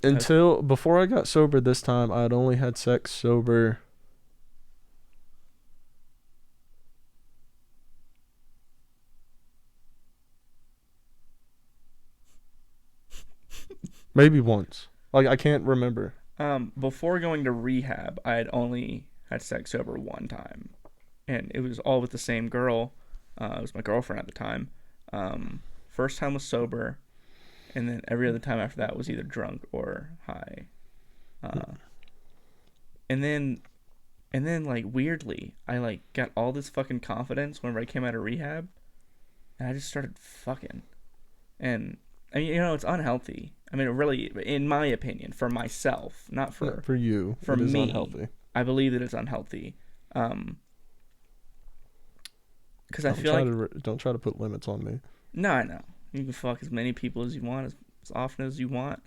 before I got sober this time, I had only had sex sober maybe once. Like, I can't remember. Before going to rehab, I had only had sex sober one time, and it was all with the same girl. It was my girlfriend at the time. First time was sober, and then every other time after that was either drunk or high. And then like weirdly, I like got all this fucking confidence whenever I came out of rehab, and I just started fucking. And I mean, it's unhealthy. I mean, it really, in my opinion, for myself, not for you, for it is me, unhealthy. I believe that it's unhealthy. Because I feel like don't try to put limits on me. No, I know. You can fuck as many people as you want, as often as you want.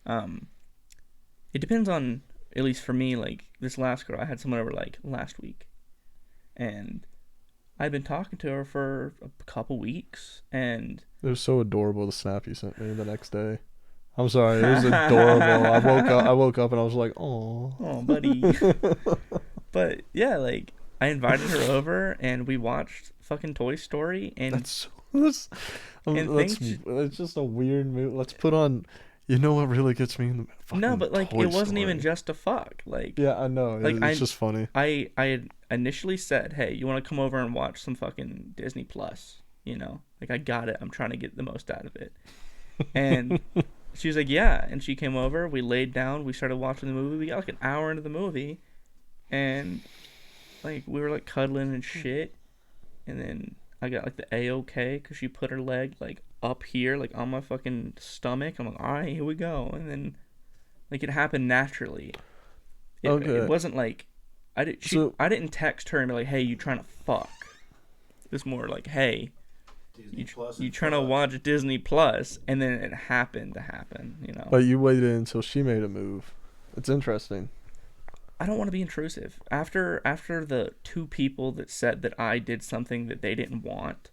It depends on, at least for me, like, this last girl, I had someone over, like, last week. And I'd been talking to her for a couple weeks, and... It was so adorable, the snap you sent me the next day. I'm sorry, it was adorable. I woke up and I was like, "Aw." Oh, buddy. But, yeah, like, I invited her over, and we watched fucking Toy Story, and... It's just a weird movie. Let's put on You know what really gets me in the fucking No, but like Toy it wasn't even Story. just to fuck. Like Yeah, I know. like It's just funny. I had initially said, "Hey, you want to come over and watch some fucking Disney Plus?" You know, like I got it. I'm trying to get the most out of it. And she was like, "Yeah," and she came over. We laid down. We started watching the movie. We got like an hour into the movie, and like we were like cuddling and shit. And then I got like the A-OK because she put her leg like up here, like on my fucking stomach. I'm like, all right, here we go. And then like it happened naturally. It Okay. wasn't like So I didn't text her and be like, hey, you trying to fuck? It was more like, hey, Disney Plus. you and trying to fuck. watch Disney Plus? And then it happened to happen. You know. but you waited until she made a move. It's interesting. I don't want to be intrusive. After the two people that said that I did something that they didn't want,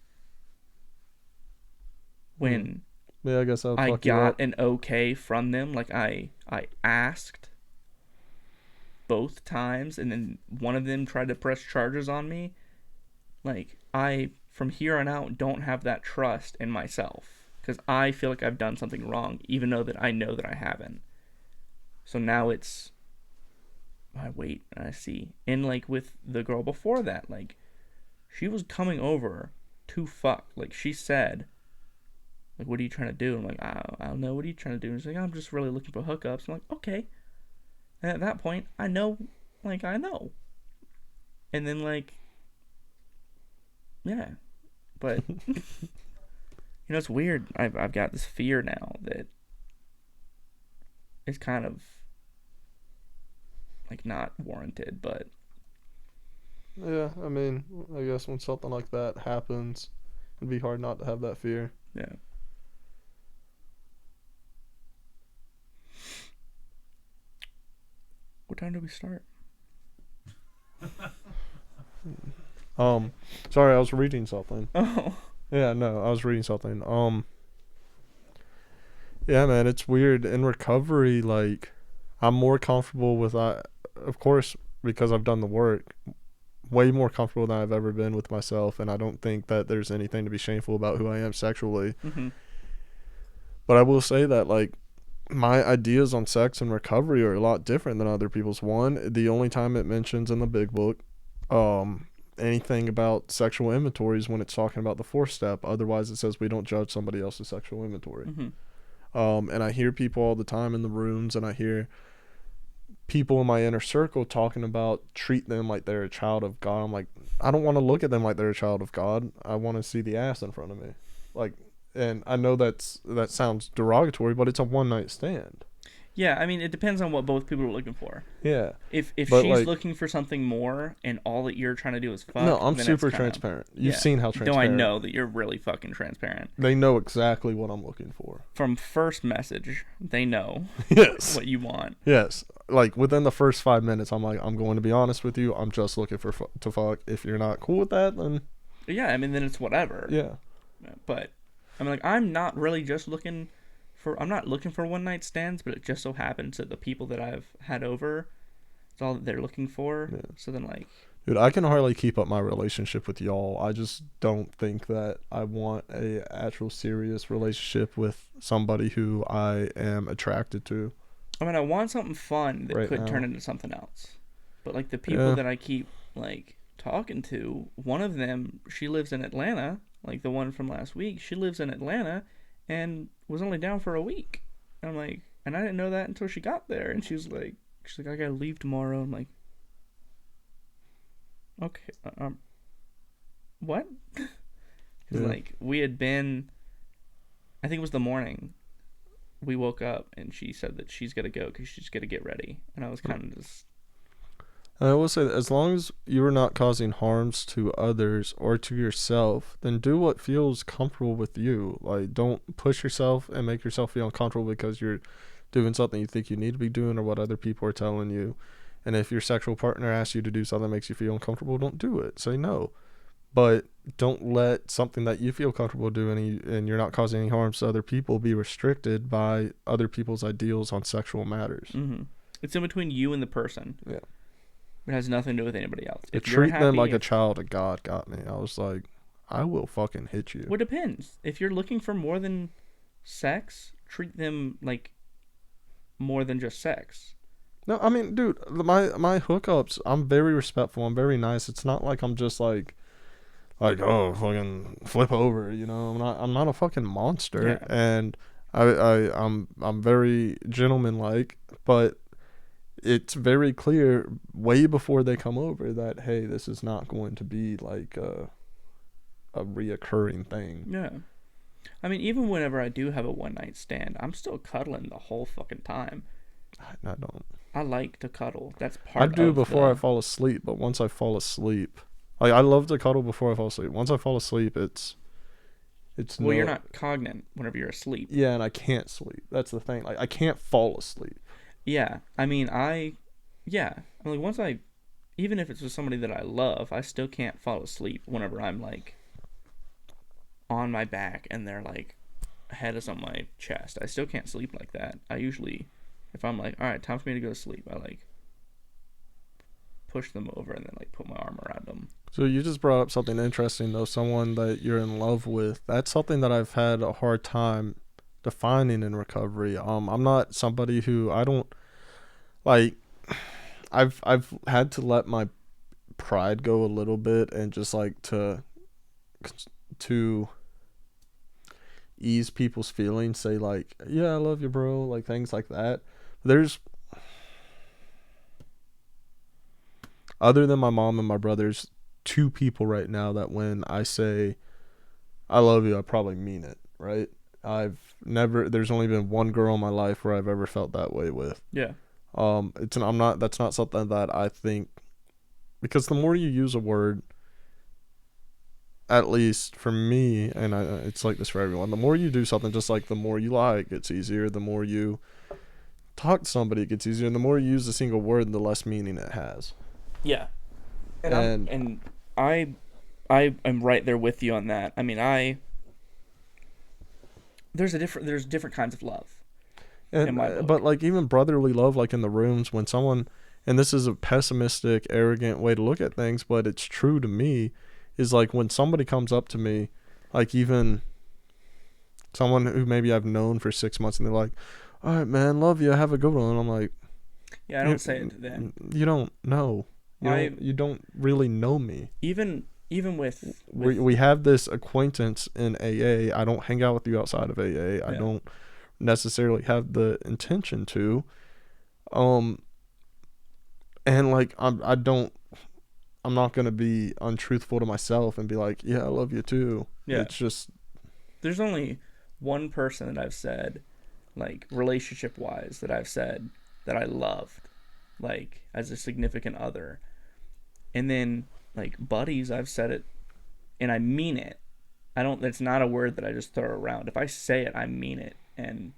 when Yeah, I guess I'll I fuck you got up. an okay from them, like I asked both times, and then one of them tried to press charges on me. Like I from here on out don't have that trust in myself because I feel like I've done something wrong, even though that I know that I haven't. So now it's I wait and I see. And like with the girl before that, like she was coming over to fuck. Like she said, like, what are you trying to do? I'm like, I don't know. What are you trying to do? And she's like, I'm just really looking for hookups. I'm like, okay. And at that point, I know, like, I know. And then like, yeah, but you know, it's weird. I've got this fear now that it's kind of like not warranted, but Yeah, I mean, I guess when something like that happens, it'd be hard not to have that fear. yeah. What time do we start? Sorry, I was reading something. Oh, Yeah, no, I was reading something. Yeah, man, it's weird. In recovery, like, I'm more comfortable with, of course, because I've done the work, way more comfortable than I've ever been with myself, and I don't think that there's anything to be shameful about who I am sexually. mm-hmm. But I will say that, like, my ideas on sex and recovery are a lot different than other people's. One, the only time it mentions in the big book, anything about sexual inventory is when it's talking about the fourth step. Otherwise, it says we don't judge somebody else's sexual inventory. Mm-hmm. And I hear people all the time in the rooms, and I hear people in my inner circle talking about treat them like they're a child of God. I'm like, I don't want to look at them like they're a child of God. I want to see the ass in front of me. Like, and I know that sounds derogatory, but it's a one night stand. Yeah, I mean, it depends on what both people are looking for. Yeah. If But, she's like, looking for something more, and all that you're trying to do is fuck, no, I'm then super it's kinda, transparent. You've yeah. seen how No, transparent. I know that you're really fucking transparent. They know exactly what I'm looking for. From first message, they know Yes. what you want. Yes. Like, within the first 5 minutes, I'm like, I'm going to be honest with you. I'm just looking for to fuck. If you're not cool with that, then Yeah, I mean, then it's whatever. yeah. But I mean, like, I'm not really just looking for. I'm not looking for one night stands, but it just so happens that the people that I've had over, it's all that they're looking for. Yeah. So then, like, Dude, I can hardly keep up my relationship with y'all. I just don't think that I want a actual serious relationship with somebody who I am attracted to. I mean, I want something fun that Right could now. turn into something else. But like the people Yeah. that I keep like talking to, one of them, she lives in Atlanta. Like the one from last week, she lives in Atlanta, and was only down for a week. And I'm like, and I didn't know that until she got there. And she's like, I gotta leave tomorrow. I'm like, okay, what? Because Yeah. like we had been, I think it was the morning. We woke up and she said that she's gotta go because she's gotta get ready. And I was kind of just, And I will say that as long as you are not causing harms to others or to yourself, then do what feels comfortable with you. Like, don't push yourself and make yourself feel uncomfortable because you're doing something you think you need to be doing or what other people are telling you. And if your sexual partner asks you to do something that makes you feel uncomfortable, don't do it. Say no. But don't let something that you feel comfortable doing and you're not causing any harms to other people be restricted by other people's ideals on sexual matters. mm-hmm. It's in between you and the person. Yeah. It has nothing to do with anybody else. To If you're treat them happy, like a child of God got me. I was like, I will fucking hit you. well, it depends. If you're looking for more than sex, treat them like more than just sex. No, I mean, dude, my hookups, I'm very respectful. I'm very nice. It's not like I'm just like oh fucking flip over. I'm not a fucking monster, Yeah. and I'm very gentlemanlike, but it's very clear way before they come over that hey, this is not going to be like a reoccurring thing. Yeah. I mean, even whenever I do have a one night stand, I'm still cuddling the whole fucking time. I don't. I like to cuddle. That's I part do of before I the. fall asleep, but once I fall asleep, like I love to cuddle before I fall asleep. Once I fall asleep, it's Well, you're no. not cognate whenever you're asleep. Yeah, and I can't sleep. That's the thing. Like I can't fall asleep. Yeah. I mean, yeah. I mean, like, even if it's with somebody that I love, I still can't fall asleep whenever I'm like on my back and they're like head is on my chest. I still can't sleep like that. I usually, if I'm like, all right, time for me to go to sleep, I like push them over and then like put my arm around them. So you just brought up something interesting though. Someone that you're in love with. That's something that I've had a hard time defining in recovery. I'm not somebody who I don't like. I've had to let my pride go a little bit and just like to ease people's feelings. Say like, yeah, I love you, bro. Like things like that. There's other than my mom and my brothers, two people right now that when I say I love you, I probably mean it, right? There's only been one girl in my life where I've ever felt that way with. Yeah. That's not something that I think, because the more you use a word, at least for me, and it's like this for everyone, the more you do something, just like the more you lie, it gets easier. The more you talk to somebody, it gets easier. And the more you use a single word, the less meaning it has. Yeah. And And I am right there with you on that. I mean, there's different kinds of love in And my book. but like even brotherly love, like in the rooms when someone, and this is a pessimistic, arrogant way to look at things, but it's true to me, is like when somebody comes up to me, like even someone who maybe I've known for 6 months, and they're like, "All right, man, love you, have a good one." And I'm like, Yeah, I don't say it to them. You don't know. I You don't really know me. even with We have this acquaintance in AA. I don't hang out with you outside of AA. I Yeah. don't necessarily have the intention to. And like I'm not gonna be untruthful to myself and be like, yeah, I love you too. Yeah. It's just there's only one person that I've said, like relationship wise, that I've said that I loved, like as a significant other. And then like buddies, I've said it and I mean it. It's not a word that I just throw around. If I say it, I mean it. And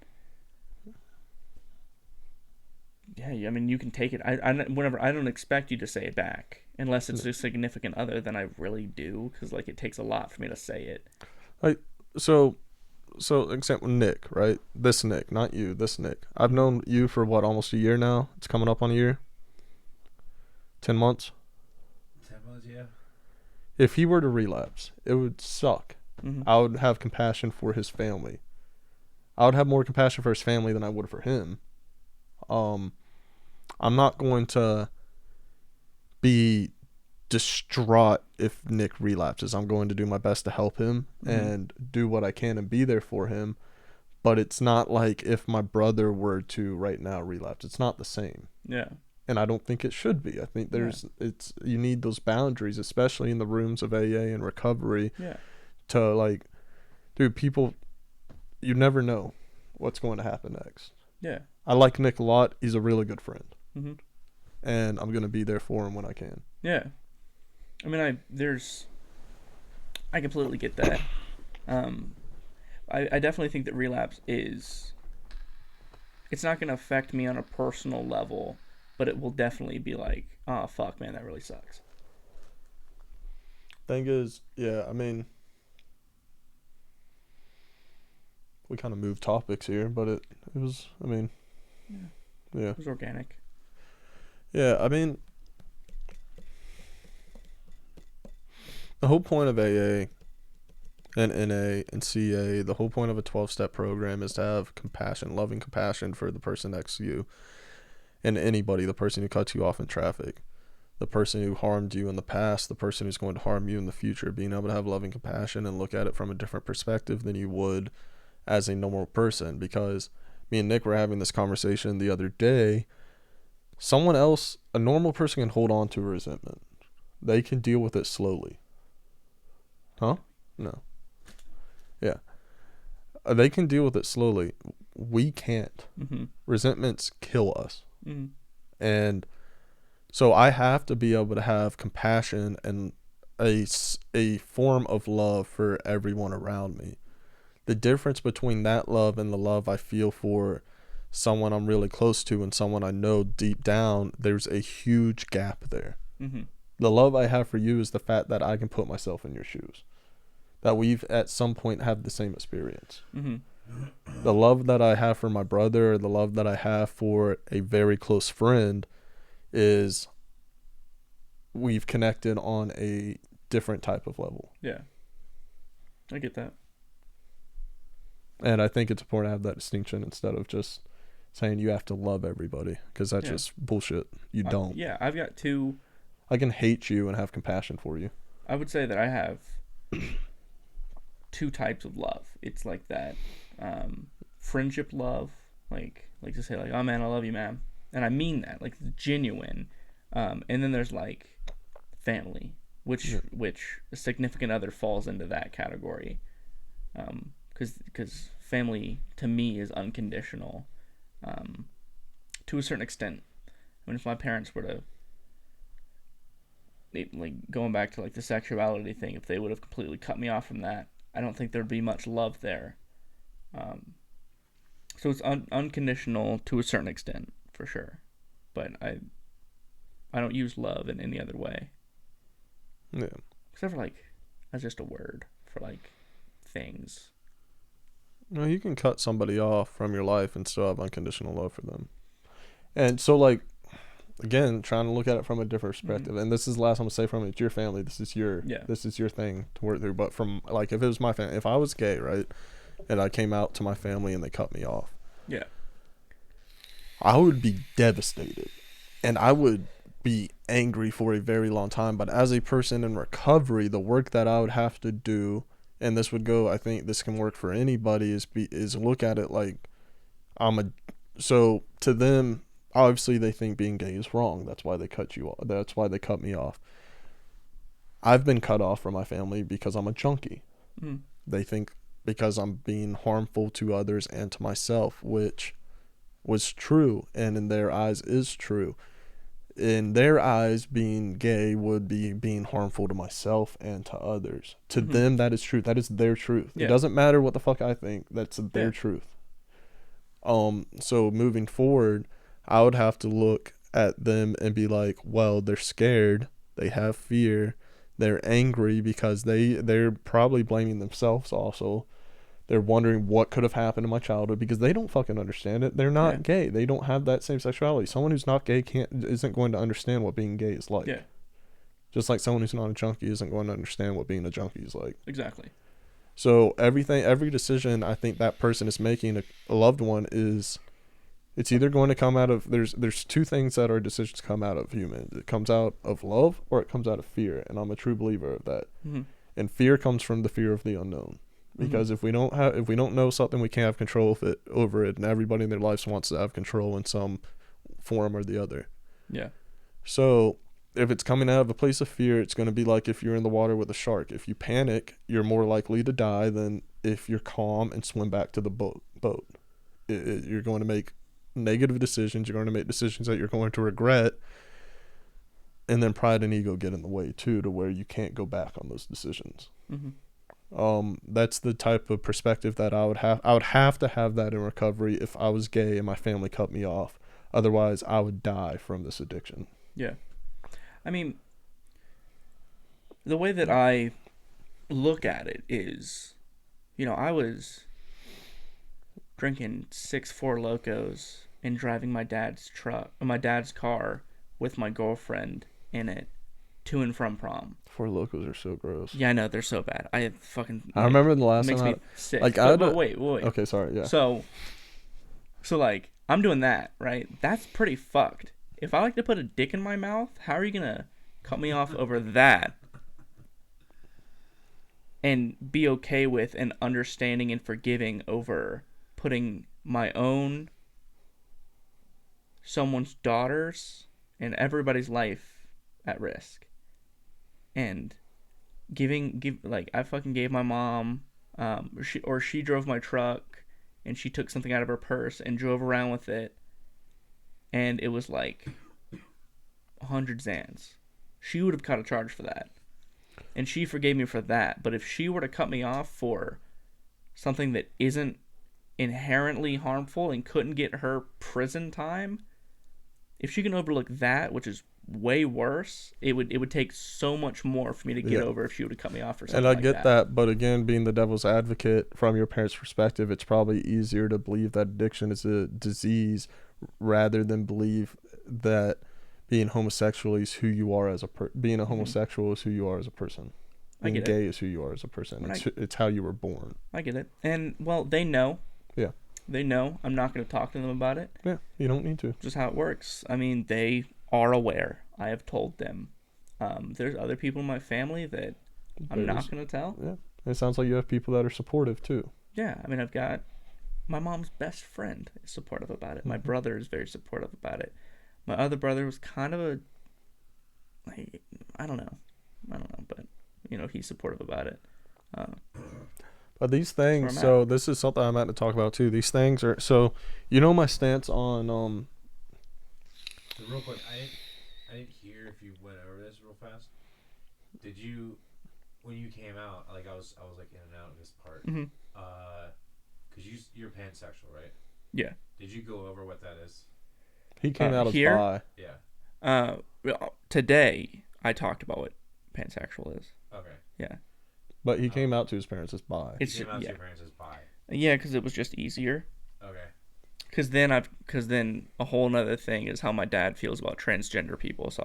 yeah, I mean, you can take it. Whenever I don't expect you to say it back unless it's a significant other, then I really do, because like it takes a lot for me to say it. like so example Nick, right? This Nick, not you, this Nick. I've known you for what, almost a year now? It's coming up on a year. 10 months. 10 months, yeah. If he were to relapse, it would suck. Mm-hmm. I would have compassion for his family. I would have more compassion for his family than I would for him. I'm not going to be distraught if Nick relapses. I'm going to do my best to help him and do what I can and be there for him. But it's not like if my brother were to right now relapse. It's not the same. Yeah. And I don't think it should be. I think you need those boundaries, especially in the rooms of AA and recovery. Yeah. To like, dude, people, you never know what's going to happen next. Yeah. I like Nick a lot. He's a really good friend. Mm-hmm. And I'm going to be there for him when I can. Yeah. I mean, I completely get that. I definitely think that relapse it's not going to affect me on a personal level, but it will definitely be like, oh, fuck, man, that really sucks. Thing is, yeah, I mean, we kind of moved topics here, but it was, I mean, yeah. It was organic. Yeah, I mean, the whole point of AA and NA and CA, the whole point of a 12-step program is to have compassion, loving compassion for the person next to you and anybody, the person who cuts you off in traffic, the person who harmed you in the past, the person who's going to harm you in the future, being able to have loving compassion and look at it from a different perspective than you would as a normal person. Because me and Nick were having this conversation the other day. Someone else, a normal person, can hold on to resentment. They can deal with it slowly. Huh? No. Yeah. They can deal with it slowly. We can't. Mm-hmm. Resentments kill us. Mm-hmm. And so I have to be able to have compassion and a form of love for everyone around me. The difference between that love and the love I feel for someone I'm really close to and someone I know deep down, there's a huge gap there. Mm-hmm. The love I have for you is the fact that I can put myself in your shoes. That we've at some point have the same experience. Mm-hmm. The love that I have for my brother, or the love that I have for a very close friend, is we've connected on a different type of level. Yeah. I get that. And I think it's important to have that distinction instead of just saying you have to love everybody, because that's just bullshit. You don't. I've got two. I can hate you and have compassion for you. I would say that I have two types of love. It's like that friendship love, like to say like, oh man, I love you, man, and I mean that, like genuine. And then there's like family, which a significant other falls into that category, because family to me is unconditional, to a certain extent. I mean, if my parents were to, like, going back to like the sexuality thing, if they would have completely cut me off from that, I don't think there'd be much love there. So it's unconditional to a certain extent, for sure, but I don't use love in any other way. Yeah. Except for like, as just a word for like things. No, you can cut somebody off from your life and still have unconditional love for them. And so, like, again, trying to look at it from a different perspective. Mm-hmm. And this is the last I'm gonna say from it. It's your family. This is your thing to work through. But from, like, if it was my family, if I was gay, right, and I came out to my family and they cut me off, I would be devastated, and I would be angry for a very long time. But as a person in recovery, the work that I would have to do, and this would go, I think this can work for anybody, is look at it like so to them, obviously they think being gay is wrong. That's why they cut you off. That's why they cut me off. I've been cut off from my family because I'm a junkie. Mm. They think because I'm being harmful to others and to myself, which was true, and in their eyes is true. In their eyes, being gay would be being harmful to myself and to others. To them, that is true. That is their truth. Yeah. It doesn't matter what the fuck I think. That's their truth. So moving forward, I would have to look at them and be like, well, they're scared. They have fear. They're angry because they're probably blaming themselves also. They're wondering what could have happened in my childhood because they don't fucking understand it. They're not gay. They don't have that same sexuality. Someone who's not gay isn't going to understand what being gay is like. Yeah. Just like someone who's not a junkie isn't going to understand what being a junkie is like. Exactly. So every decision I think that person is making, a loved one, it's either going to come out of, there's two things that our decisions come out of human. It comes out of love or it comes out of fear. And I'm a true believer of that. Mm-hmm. And fear comes from the fear of the unknown. Because if we don't know something, we can't have control over it, and everybody in their lives wants to have control in some form or the other. Yeah. So if it's coming out of a place of fear, it's going to be like if you're in the water with a shark. If you panic, you're more likely to die than if you're calm and swim back to the boat. You're going to make negative decisions. You're going to make decisions that you're going to regret, and then pride and ego get in the way too, to where you can't go back on those decisions. Mm-hmm. That's the type of perspective that I would have. I would have to have that in recovery if I was gay and my family cut me off. Otherwise, I would die from this addiction. Yeah. I mean, the way that I look at it is, I was drinking 6 Four Locos and driving my dad's car with my girlfriend in it to and from prom. Four Locos are so gross. Yeah, I know they're so bad. I fucking. I remember the last makes time. me sick. like, But wait. Okay, sorry. Yeah. So like I'm doing that, right? That's pretty fucked. If I like to put a dick in my mouth, how are you gonna cut me off over that? And be okay with and understanding and forgiving over putting my own, someone's daughter's, and everybody's life at risk. And I fucking gave my mom, she drove my truck, and she took something out of her purse and drove around with it, and it was like 100 Zans. She would have caught a charge for that. And she forgave me for that. But if she were to cut me off for something that isn't inherently harmful and couldn't get her prison time, if she can overlook that, which is way worse, it would take so much more for me to get over if she would have cut me off for something. And I like get that, but again, being the devil's advocate from your parents' perspective, it's probably easier to believe that addiction is a disease rather than believe that being homosexual is who you are as a being a homosexual is who you are as a person. Being gay is who you are as a person. It's how you were born. I get it. And, well, they know. Yeah. They know. I'm not going to talk to them about it. Yeah, you don't need to. Just how it works. I mean, they are aware. I have told them. There's other people in my family that I'm not going to tell. Yeah. And it sounds like you have people that are supportive, too. Yeah. I mean, I've got my mom's best friend is supportive about it. My brother is very supportive about it. My other brother was kind of a, like, I don't know, but, you know, he's supportive about it. But these things, so this is something I'm at to talk about too. These things are, so, you know my stance on, So real quick, I didn't hear if you went over this real fast. Did you, when you came out, like I was like in and out of this part, cause you're pansexual, right? Yeah. Did you go over what that is? he came out as here? bi. Yeah. Today I talked about what pansexual is. Okay. Yeah. But he came out to his parents as bi. It's Came out to yeah. your parents as bi. Yeah, because it was just easier. Okay. Because then a whole nother thing is how my dad feels about transgender people. So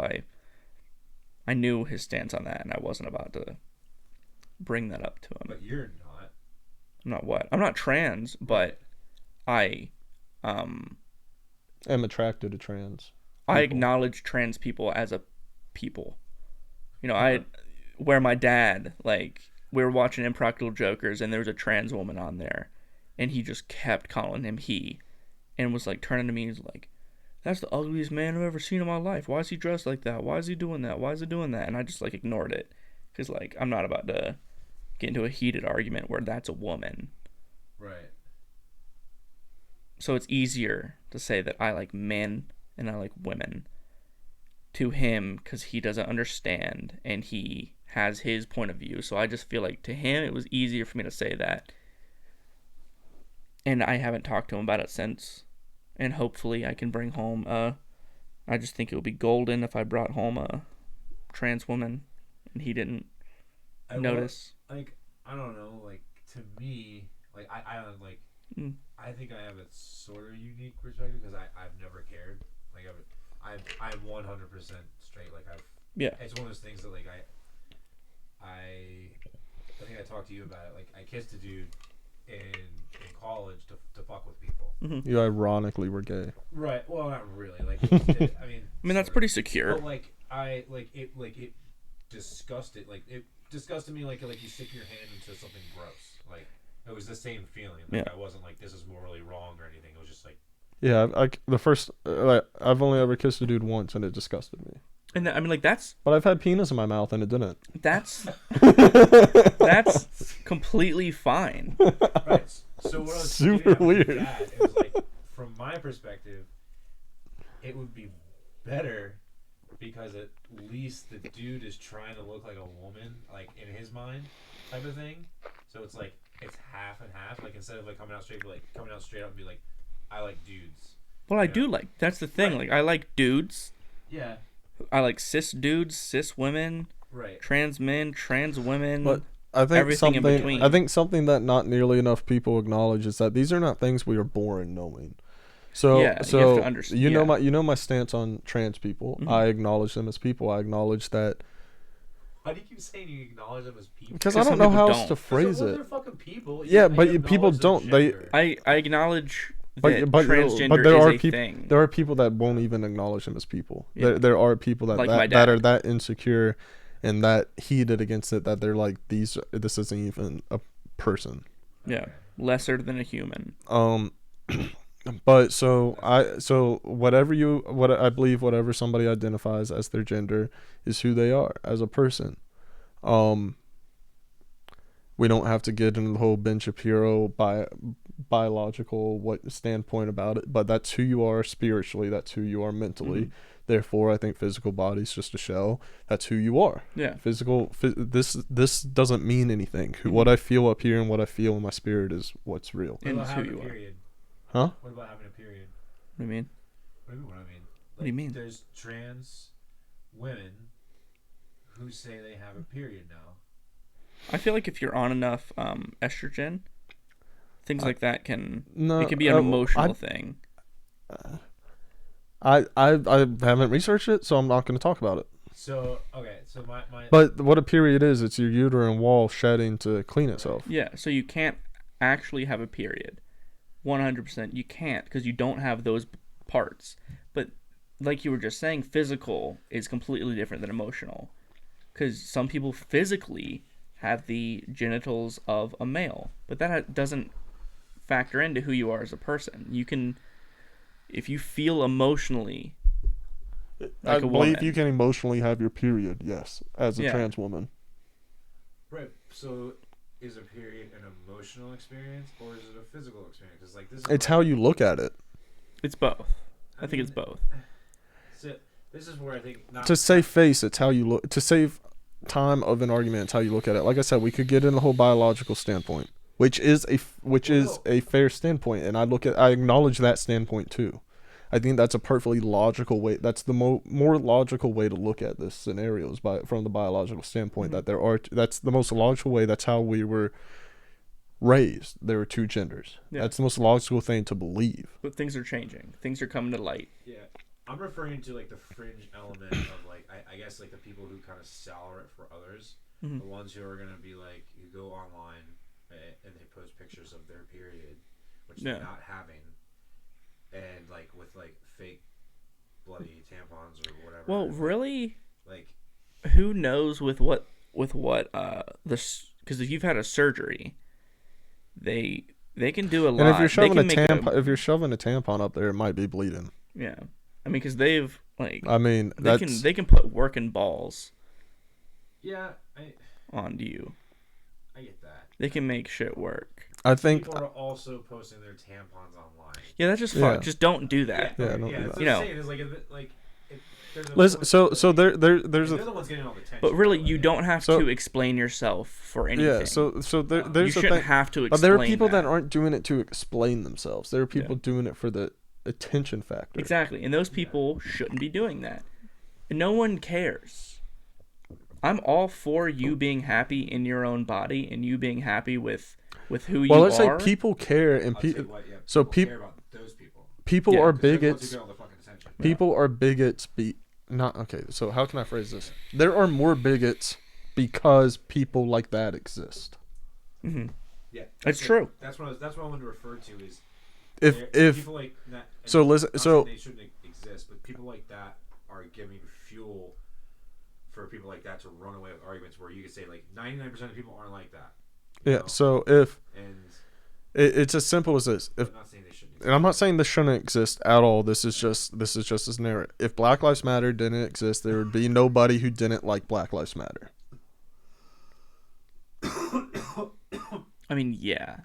I knew his stance on that, and I wasn't about to bring that up to him. But you're not. I'm not what? I'm not trans, but I am attracted to trans people. I acknowledge trans people as a people. You know, where my dad, like, we were watching Impractical Jokers, and there was a trans woman on there, and he just kept calling him he, and was like turning to me and was like, "That's the ugliest man I've ever seen in my life. Why is he dressed like that? Why is he doing that? Why is he doing that?" And I just like ignored it, because like I'm not about to get into a heated argument where that's a woman. Right. So it's easier to say that I like men and I like women to him, because he doesn't understand and he has his point of view. So I just feel like to him it was easier for me to say that. And I haven't talked to him about it since. And hopefully I can bring home I just think it would be golden if I brought home a trans woman and he didn't notice. Like, I don't know, like, to me, like, I like, I think I have a sort of unique perspective because I've never cared. Like, I'm 100% straight. Like, it's one of those things that, like, I think I talked to you about it. Like, I kissed a dude in college to fuck with people. Mm-hmm. You ironically were gay. Right. Well, not really. Like, I mean, that's pretty secure. But it disgusted. Like, it disgusted me. Like you stick your hand into something gross. Like, it was the same feeling. Like, I wasn't like, this is morally wrong or anything. It was just like. Yeah, I've only ever kissed a dude once, and it disgusted me. And I mean, like, that's. But I've had penis in my mouth, and it didn't. That's completely fine. Right. So what I was super weird. That, it was like, from my perspective, it would be better because at least the dude is trying to look like a woman, like in his mind, type of thing. So it's like it's half and half. Like instead of like coming out straight up and be like, I like dudes. Well, I do like. That's the thing. Right. Like, I like dudes. Yeah. I like cis dudes, cis women, right? Trans men, trans women. But I think everything in between. I think something that not nearly enough people acknowledge is that these are not things we are born knowing. So you have to understand. You know my stance on trans people. Mm-hmm. I acknowledge them as people. I acknowledge that Why do you keep saying you acknowledge them as people? Because I 'Cause don't some know how people else to don't. phrase Well, it. they're fucking people. Yeah, You but acknowledge people their don't. gender. I acknowledge that But transgender there is are a people. thing. There are people that won't even acknowledge them as people. Yeah. There are people Like my that are dad. that insecure and that heated against it that they're like this isn't even a person. Yeah, lesser than a human. But so what I believe whatever somebody identifies as their gender is who they are as a person. We don't have to get into the whole Ben Shapiro biological standpoint about it, but that's who you are spiritually. That's who you are mentally. Mhm. Therefore, I think physical body's just a shell. That's who you are. Yeah. This doesn't mean anything. What I feel up here and what I feel in my spirit is what's real. What And about who having you a are. period? Huh? What about having a period? What do you mean? What do you mean? What I mean? What do you mean? There's trans women who say they have a period now. I feel like if you're on enough estrogen, things like that can No, it can be an emotional thing. I haven't researched it, so I'm not going to talk about it. So okay, so my But what a period is, it's your uterine wall shedding to clean itself. Yeah, so you can't actually have a period. 100% you can't because you don't have those parts. But like you were just saying, physical is completely different than emotional. Because some people physically have the genitals of a male, but that doesn't factor into who you are as a person. You can, if you feel emotionally like I a believe woman, you can emotionally have your period, yes, as a Yeah. trans woman. right. So is a period an emotional experience or is it a physical experience? Because like this is It's like, how you look at it. it's both. I think mean, it's both. So this is where I think not To save face, it's how you look. To save time of an argument, it's how you look at it. Like I said, we could get in the whole biological standpoint, which is a fair standpoint, and I acknowledge that standpoint too. I think that's a perfectly logical way. That's the more logical way to look at this scenarios from the biological standpoint. Mm-hmm. That's the most logical way. That's how we were raised. There were two genders. Yeah. That's the most logical thing to believe. But things are changing. Things are coming to light. Yeah, I'm referring to like the fringe element of like I guess like the people who kind of sour it for others, Mm-hmm. the ones who are gonna be like you go online and they post pictures of their period, which Yeah. they're not having, and like with like fake bloody tampons or whatever. Well, really, Like who knows with what this? Because if you've had a surgery, they can do a lot. And if you're shoving They can make if you're shoving a tampon up there, it might be bleeding. yeah, I mean, because they've like I mean, they can put working balls yeah, onto you. I get that. They can make shit work. I think People are also posting their tampons online. Yeah, that's just fun. Yeah. Just don't do that. Yeah, okay, don't do that's that. what You know. I'm saying is like there's a Listen, point so where, so like, there's they're a the ones getting all the attention. But really, by the you way. don't have So- to explain yourself for anything. yeah. So you there's a shouldn't thing. have to explain. But there are people that aren't doing it to explain themselves. There are people doing it for the attention factor. Exactly, and those people shouldn't be doing that. And no one cares. I'm all for you being happy in your own body and you being happy with who Well, you let's are. say people care and I'll tell you people. what, yeah, So care about those people. people Yeah, are 'Cause they're the ones who bigots. get all the fucking attention. People are bigots. Not okay. So how can I phrase this? There are more bigots because people like that exist. Mm-hmm. Yeah, It's true. That's what I wanted to refer to is If people like that. and so, listen. not So saying they shouldn't exist, but people like that are giving fuel for people like that to run away with arguments where you could say like 99% of people aren't like that. you yeah. know? So if And it's as simple as this. If I'm not saying they shouldn't. and I'm not saying this shouldn't exist at all. This is just this narrative. If Black Lives Matter didn't exist, there would be nobody who didn't like Black Lives Matter. I mean, yeah,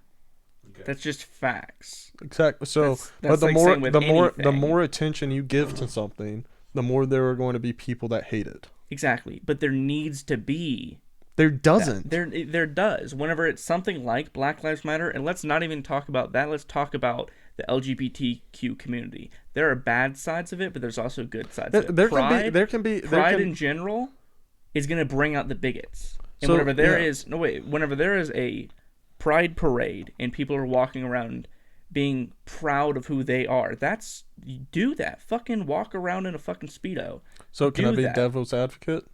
Okay. that's just facts. Exactly. So, That's but the like more saying with the anything. more attention you give to something, the more there are going to be people that hate it. Exactly, but there needs to be There that. doesn't. There does. Whenever it's something like Black Lives Matter, and let's not even talk about that. Let's talk about the LGBTQ community. There are bad sides of it, but there's also good sides of it. There Pride can be in general is going to bring out the bigots. And So, whenever there yeah. is whenever there is a pride parade and people are walking around being proud of who they are, you do that. Fucking walk around in a fucking Speedo. So can I do be that. devil's advocate?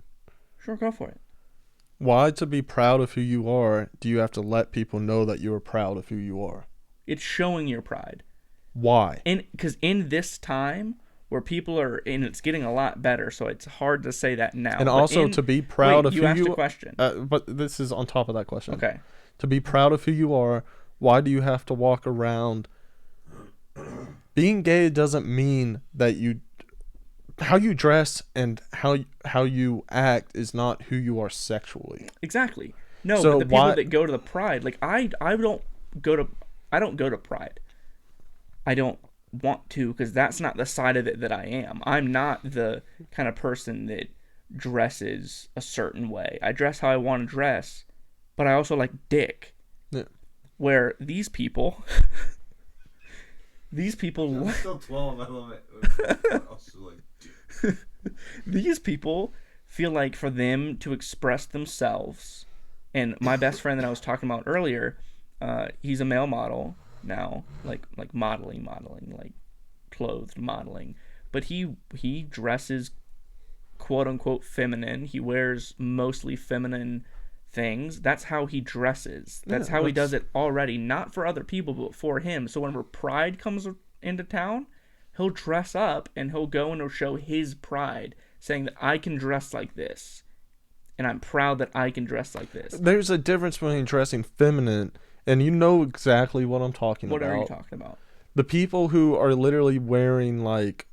Sure, go for it. Why, to be proud of who you are, do you have to let people know that you are proud of who you are? It's showing your pride. Why? Because in this time where people are, and it's getting a lot better, so it's hard to say that now. And but also to be proud of you who asked you a question. But this is on top of that question. Okay. To be proud of who you are, why do you have to walk around? Being gay doesn't mean that how you dress and how you act is not who you are sexually. Exactly. No, So but the people that go to the Pride, like I don't go to Pride. I don't want to, because that's not the side of it that I am. I'm not the kind of person that dresses a certain way. I dress how I want to dress, but I also like dick. Yeah. Where these people I'm still 12. I love it. these people feel like for them to express themselves, and my best friend that I was talking about earlier, he's a male model now, like modeling, like clothed modeling, but he dresses quote unquote feminine. He wears mostly feminine things. That's how he dresses. That's how he does it already, not for other people but for him. So whenever Pride comes into town, he'll dress up and he'll go and he'll show his pride, saying that I can dress like this, and I'm proud that I can dress like this. There's a difference between dressing feminine, and you know exactly what I'm talking about. What are you talking about? The people who are literally wearing like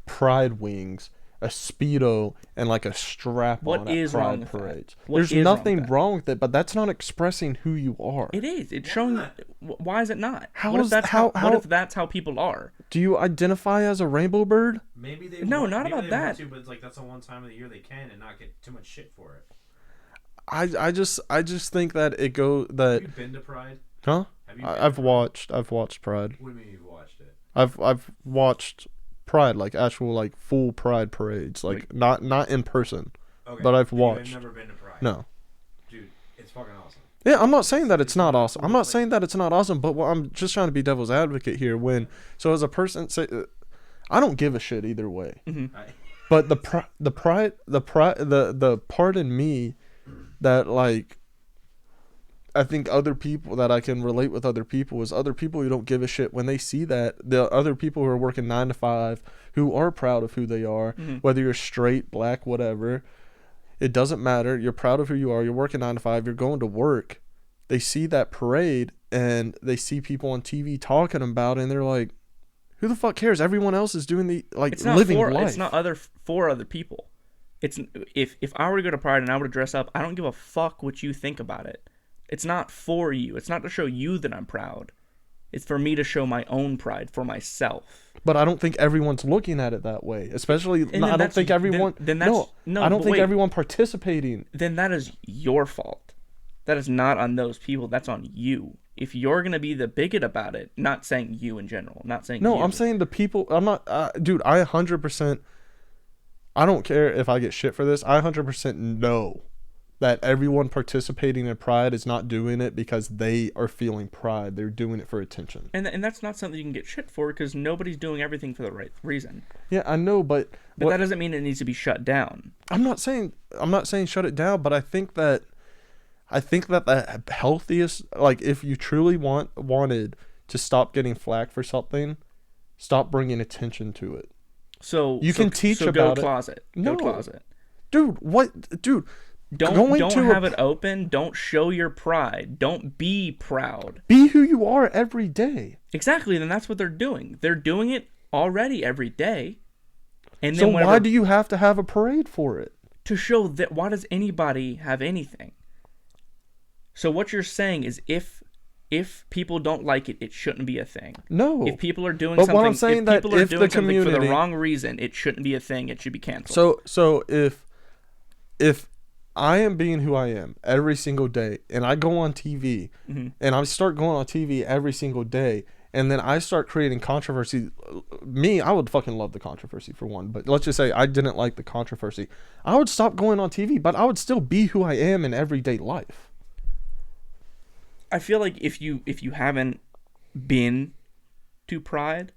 pride wings, a Speedo, and like a strap on at Pride parades. There's nothing wrong with it, but that's not expressing who you are. It is. It's showing. Why is it not? What if that's how people are? Do you identify as a rainbow bird? Maybe they no, want, not maybe about they that. Want to, but it's like that's the one time of the year they can and not get too much shit for it. I just think that it that. Have you been to Pride? Huh? I've watched Pride. What do you mean you've watched it? I've watched Pride, like actual like full Pride parades, like not in person. Okay. But I've watched. You've never been to Pride. No. Dude, it's fucking awesome. Yeah, I'm not saying that it's not awesome. I'm not saying that it's not awesome, but I'm just trying to be devil's advocate here. As a person, say, I don't give a shit either way. Mm-hmm. But the part in me that like, I think other people that I can relate with other people is other people who don't give a shit when they see that the other people who are working 9 to 5 who are proud of who they are, whether you're straight, black, whatever. It doesn't matter. You're proud of who you are. You're working 9 to 5. You're going to work. They see that parade and they see people on TV talking about it, and they're like, "Who the fuck cares? Everyone else is doing the living life." It's not for other people. It's if I were to go to Pride and I were to dress up, I don't give a fuck what you think about it. It's not for you. It's not to show you that I'm proud. It's for me to show my own pride for myself. But I don't think everyone's looking at it that way. Especially, I don't think everyone. I don't think everyone participating. Then that is your fault. That is not on those people. That's on you. If you're gonna be the bigot about it, not saying you in general, not saying no, you. I'm saying the people. I'm not, dude. I 100%. I don't care if I get shit for this. I 100% know that everyone participating in Pride is not doing it because they are feeling pride. They're doing it for attention. And that's not something you can get shit for, because nobody's doing everything for the right reason. Yeah, I know, but that doesn't mean it needs to be shut down. I'm not saying shut it down, but I think that the healthiest, like, if you truly wanted to stop getting flack for something, stop bringing attention to it. So you can teach about go closet. No. Go closet. Dude, what? Dude. Don't have it open. Don't show your pride. Don't be proud. Be who you are every day. Exactly. Then that's what they're doing. They're doing it already every day. And then why do you have to have a parade for it? To show that. Why does anybody have anything? So what you're saying is if people don't like it, it shouldn't be a thing. No. If people are doing but something, what I'm saying if that people are if doing the something community, for the wrong reason, it shouldn't be a thing. It should be canceled. So if I am being who I am every single day, and I go on TV, and I start going on TV every single day, and then I start creating controversy. I would fucking love the controversy for one, but let's just say I didn't like the controversy. I would stop going on TV, but I would still be who I am in everyday life. I feel like if you haven't been to Pride,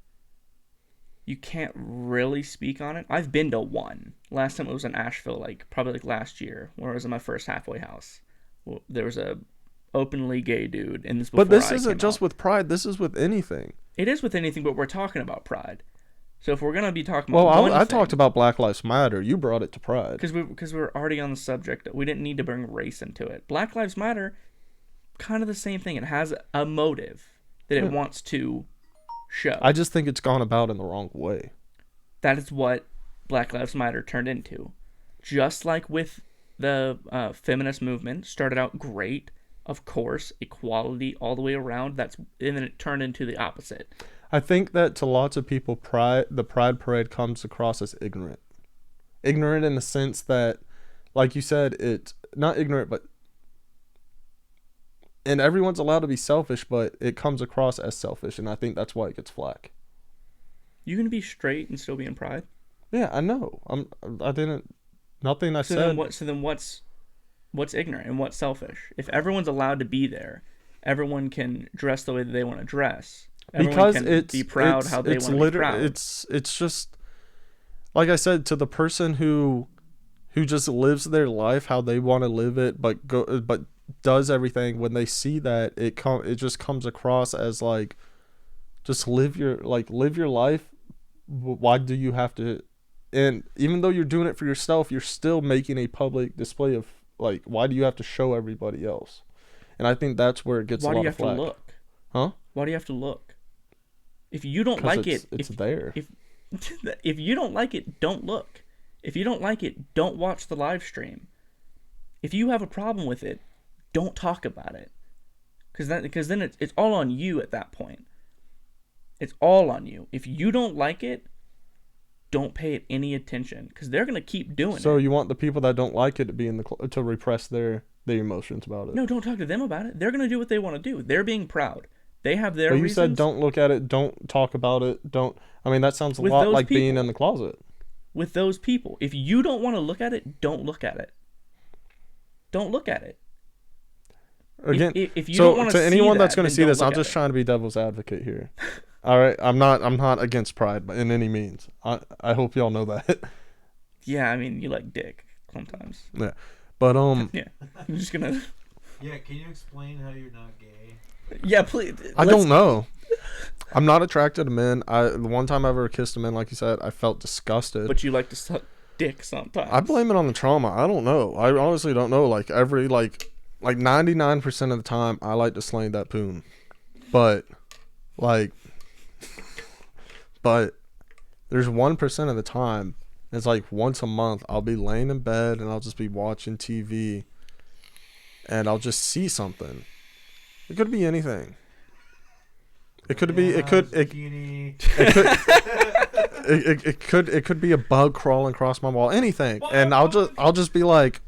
you can't really speak on it. I've been to one. Last time it was in Asheville, probably last year, where I was in my first halfway house. Well, there was a openly gay dude, and this before But this I isn't came just out. with Pride. This is with anything. It is with anything, but we're talking about Pride. So if we're gonna be talking about I talked about Black Lives Matter. You brought it to Pride. because we're already on the subject, we didn't need to bring race into it. Black Lives Matter, kind of the same thing. It has a motive that it wants to show. I just think it's gone about in the wrong way. That is what Black Lives Matter turned into. Just like with the feminist movement, started out great, of course, equality all the way around. And then it turned into the opposite. I think that to lots of people, the Pride Parade comes across as ignorant. Ignorant in the sense that, like you said, it's not ignorant, but and everyone's allowed to be selfish, but it comes across as selfish, and I think that's why it gets flack. You can be straight and still be in Pride. Yeah, I know. I didn't. Nothing I said. Then what's ignorant and what's selfish? If everyone's allowed to be there, everyone can dress the way that they want to dress. Everyone Because can be proud how they want to be proud. It's just like I said, to the person who just lives their life how they want to live it, but does everything. When they see that, it just comes across as like, just live your life. Why do you have to? And even though you're doing it for yourself, you're still making a public display of, like, why do you have to show everybody else? And I think that's where it gets a lot of flack. Why do you have to look? Huh? Why do you have to look? If you don't like it, it's there. If you don't like it, don't look. If you don't like it, don't watch the live stream. If you have a problem with it, don't talk about it. Because then it's all on you at that point. It's all on you. If you don't like it, don't pay it any attention, because they're gonna keep doing it. So you want the people that don't like it to be to repress their emotions about it? No, don't talk to them about it. They're gonna do what they want to do. They're being proud. They have their reasons. You said don't look at it, don't talk about it, don't. I mean, that sounds a lot like being in the closet. With those people, if you don't want to look at it, don't look at it. Don't look at it. Again, if you don't want to anyone that's going to see this, I'm I'm just trying to be devil's advocate here. All right, I'm not against Pride, but in any means, I hope y'all know that. Yeah, I mean, you like dick sometimes. Yeah, but yeah, I'm just gonna. Yeah, can you explain how you're not gay? Yeah, please. I don't know. I'm not attracted to men. The one time I ever kissed a man, like you said, I felt disgusted. But you like to suck dick sometimes. I blame it on the trauma. I don't know. I honestly don't know. Like 99% of the time, I like to slang that poon. But there's 1% of the time, it's like once a month, I'll be laying in bed and I'll just be watching TV and I'll just see something. It could be anything. It could be it could be a bug crawling across my wall, anything. And I'll just be like,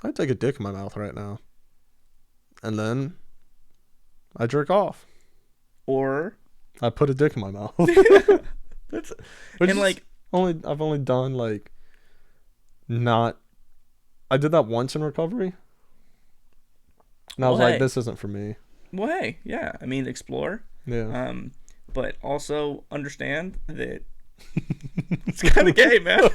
I'd take a dick in my mouth right now. And then I jerk off. Or I put a dick in my mouth. That's Which and like I've only done like not. I did that once in recovery. And I was like, this isn't for me. Well, hey, yeah. I mean, explore. Yeah. But also understand that it's kind of gay, man.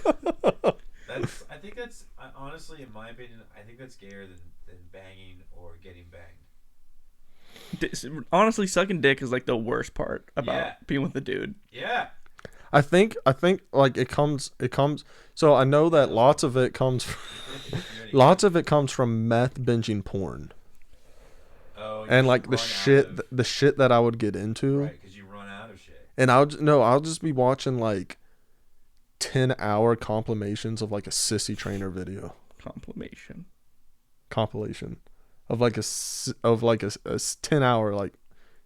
I think that's honestly, in my opinion, I think that's gayer than banging or getting banged. Honestly, sucking dick is like the worst part about being with a dude. Yeah. I think like it comes. So I know that lots of it comes from meth binging porn. Oh, and like the shit that I would get into. Right, because you run out of shit. And I'll just be watching like 10-hour compilations of like a sissy trainer video. Compilation of like a 10-hour like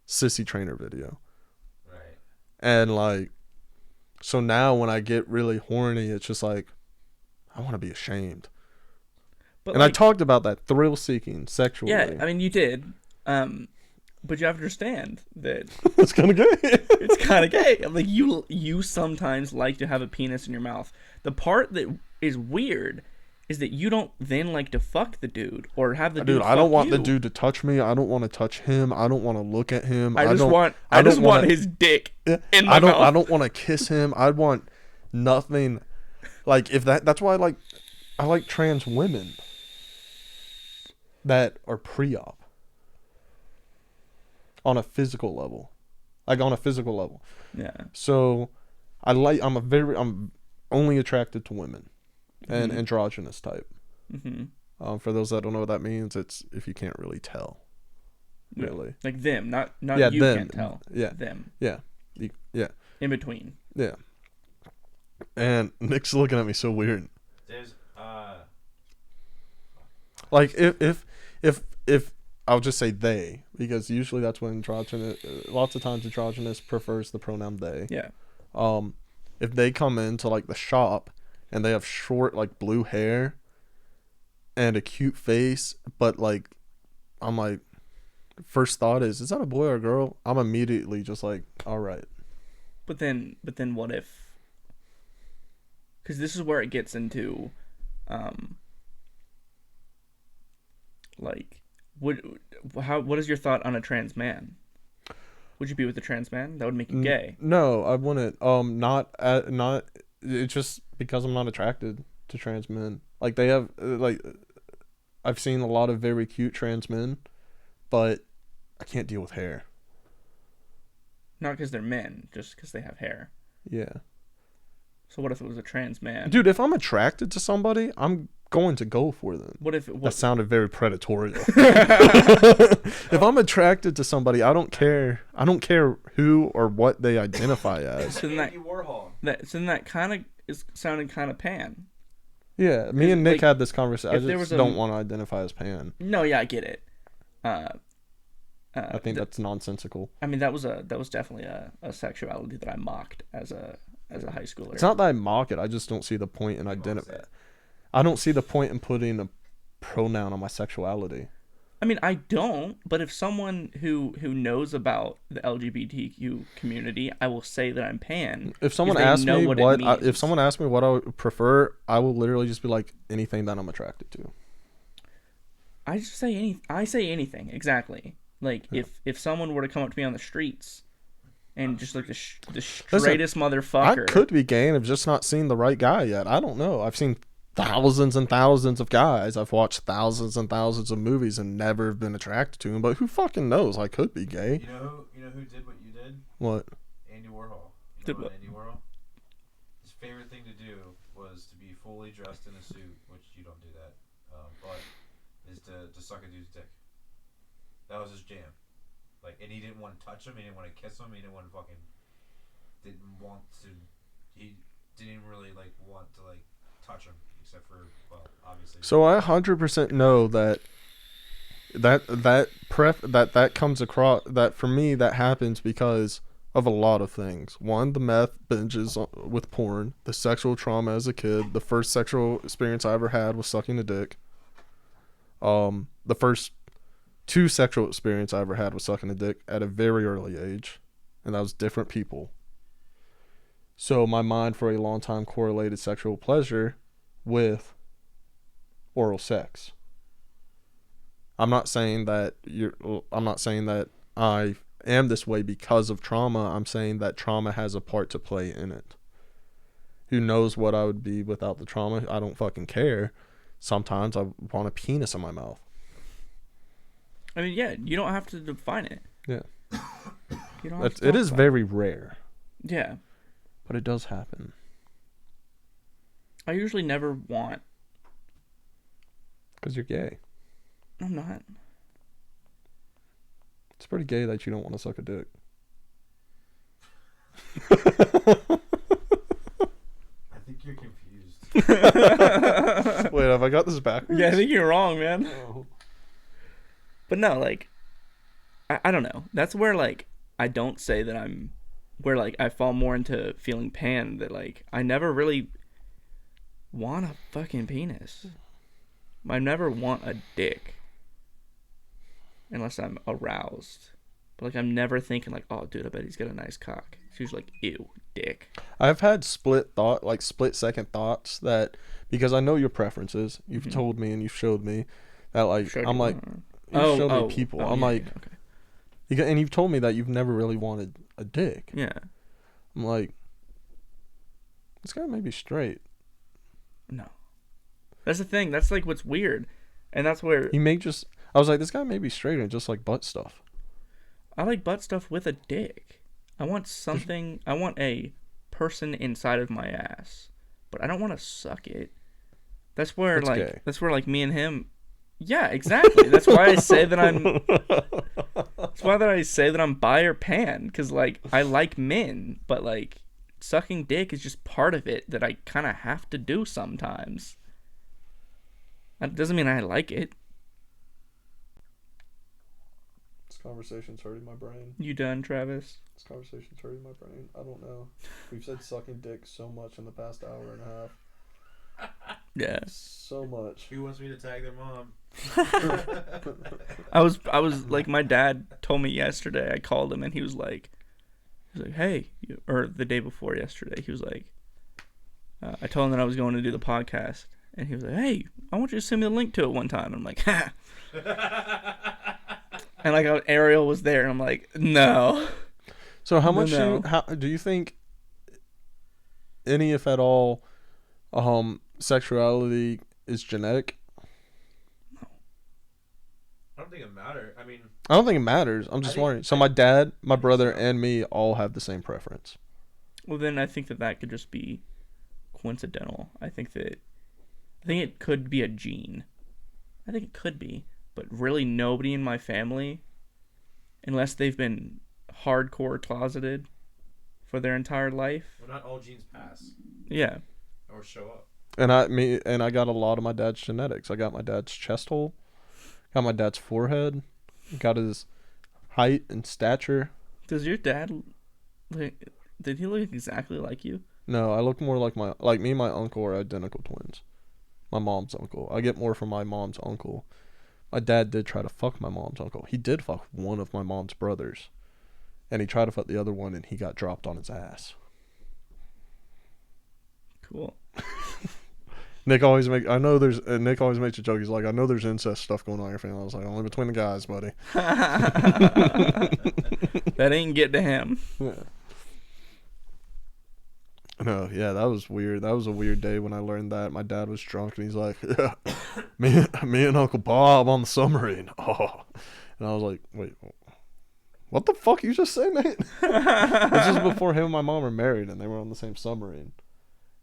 sissy trainer video. Right. And like, so now when I get really horny, it's just like, I want to be ashamed. And I talked about that thrill seeking sexually. Yeah, I mean you did. But you have to understand that it's kind of gay. It's kind of gay. Like you sometimes like to have a penis in your mouth. The part that is weird is that you don't then like to fuck the dude or have the Dude, dude I don't fuck want the you. dude to touch me. I don't want to touch him. I don't want to look at him. I just don't, want I don't want wanna- his dick Yeah, in my mouth. I don't want to kiss him. I want nothing. Like if that's why I like trans women that are pre-op on a physical level. Like on a physical level. Yeah. So I'm only attracted to women and androgynous type. Mm-hmm. For those that don't know what that means, it's if you can't really tell. Really. Like them, not Yeah, you them. can't tell. Yeah. Them. Yeah. Yeah. In between. Yeah. And Nick's looking at me so weird. There's Like if I'll just say they, because usually that's when androgynous. Lots of times androgynous prefers the pronoun they. Yeah. If they come into like the shop and they have short like blue hair and a cute face, but like I'm like, first thought is that a boy or a girl? I'm immediately just like, all right. But then what if? Because this is where it gets into, like, what is your thought on a trans man? Would you be with a trans man? That would make you gay. No, I wouldn't. Not. It's just because I'm not attracted to trans men. Like they have, like, I've seen a lot of very cute trans men, but I can't deal with hair. Not because they're men, just because they have hair. Yeah. So what if it was a trans man? Dude, if I'm attracted to somebody, I'm going to go for them. What if That sounded very predatory. If I'm attracted to somebody, I don't care. I don't care who or what they identify as. So then Andy Warhol. that kind of is sounding kind of pan. Yeah, me and Nick like, had this conversation. I if there just was don't want to identify as pan. No, yeah, I get it. I think that's nonsensical. I mean, that was definitely a sexuality that I mocked as a high schooler. It's not that I mock it. I just don't see the point in identifying. I don't see the point in putting a pronoun on my sexuality. I mean, I don't. But if someone who knows about the LGBTQ community, I will say that I'm pan. If someone asks me if someone asks me what I would prefer, I will literally just be like anything that I'm attracted to. I say anything exactly. Like if someone were to come up to me on the streets and just like the straightest motherfucker. I could be gay and have just not seen the right guy yet. I don't know. I've seen thousands and thousands of guys. I've watched thousands and thousands of movies and never been attracted to him. But who fucking knows? I could be gay. You know who did what you did? What? Andy Warhol. Did what? Andy Warhol? His favorite thing to do was to be fully dressed in a suit, which you don't do that, but is to suck a dude's dick. That was his jam. Like, and he didn't want to touch him. He didn't want to kiss him. He didn't want to He didn't really like want to like touch him, except for obviously. So I 100% know that comes across that for me that happens because of a lot of things. One, the meth binges with porn, the sexual trauma as a kid, the first sexual experience I ever had was sucking a dick. The first 2 sexual experience I ever had was sucking a dick at a very early age, and that was different people. So my mind for a long time correlated sexual pleasure with oral sex. I'm not saying that I am this way because of trauma. I'm saying that trauma has a part to play in it. Who knows what I would be without the trauma? I don't fucking care. Sometimes I want a penis in my mouth. I mean, yeah, you don't have to define it. Yeah. You don't have to It talk is about very rare. Yeah. But it does happen. I usually never want. Because you're gay. I'm not. It's pretty gay that you don't want to suck a dick. I think you're confused. Wait, have I got this backwards? Yeah, I think you're wrong, man. Oh. But no, like, I don't know. That's where, like, I don't say that I'm, where, like, I fall more into feeling pan, that, like, I never really want a fucking penis. I never want a dick. Unless I'm aroused. But like I'm never thinking like, oh, dude, I bet he's got a nice cock. It's usually like, ew, dick. I've had split second thoughts that because I know your preferences. You've told me and you've showed me that like I'm like you showed me people. I'm yeah, like, okay. and you've told me that you've never really wanted a dick. Yeah. I'm like, this guy may be straight. No. That's the thing. That's like what's weird, and that's where he may just. I was like, this guy may be straight and just like butt stuff. I like butt stuff with a dick. I want something. I want a person inside of my ass, but I don't want to suck it. That's where That's gay. That's where like me and him. Yeah, exactly. That's why I say that I'm. That's why that I say that I'm bi or pan, because like I like men, but like sucking dick is just part of it that I kind of have to do sometimes. That doesn't mean I like it. This conversation's hurting my brain. You done, Travis? This conversation's hurting my brain. I don't know. We've said sucking dick so much in the past hour and a half. Yeah. So much. Who wants me to tag their mom? I was like, my dad told me yesterday. I called him and he was like, hey, or the day before yesterday, he was like, I told him that I was going to do the podcast, and he was like, hey, I want you to send me the link to it one time. And I'm like, ha. And like Ariel was there, and I'm like, no. So how much No. how do you think any, if at all, sexuality is genetic? I don't think it matters. I mean, I don't think it matters. I'm just wondering. So my dad, my brother, and me all have the same preference. Well, then I think that could just be coincidental. I think it could be a gene. I think it could be, but really nobody in my family, unless they've been hardcore closeted for their entire life. well, not all genes pass Yeah. or show up. And I got a lot of my dad's genetics. I got my dad's chest hole, got my dad's forehead, got his height and stature. Does your dad, did he look exactly like you? No, I look more like me and my uncle are identical twins. My mom's uncle. I get more from my mom's uncle. My dad did try to fuck my mom's uncle. He did fuck one of my mom's brothers. And he tried to fuck the other one, and he got dropped on his ass. Cool. Nick always makes a joke. He's like, I know there's incest stuff going on in your family. I was like, only between the guys, buddy. That ain't get to him. Yeah. No, yeah, that was weird. That was a weird day when I learned that. My dad was drunk, and he's like, yeah, me and Uncle Bob on the submarine. Oh. And I was like, wait, what the fuck you just say, mate? This is before him and my mom were married, and they were on the same submarine.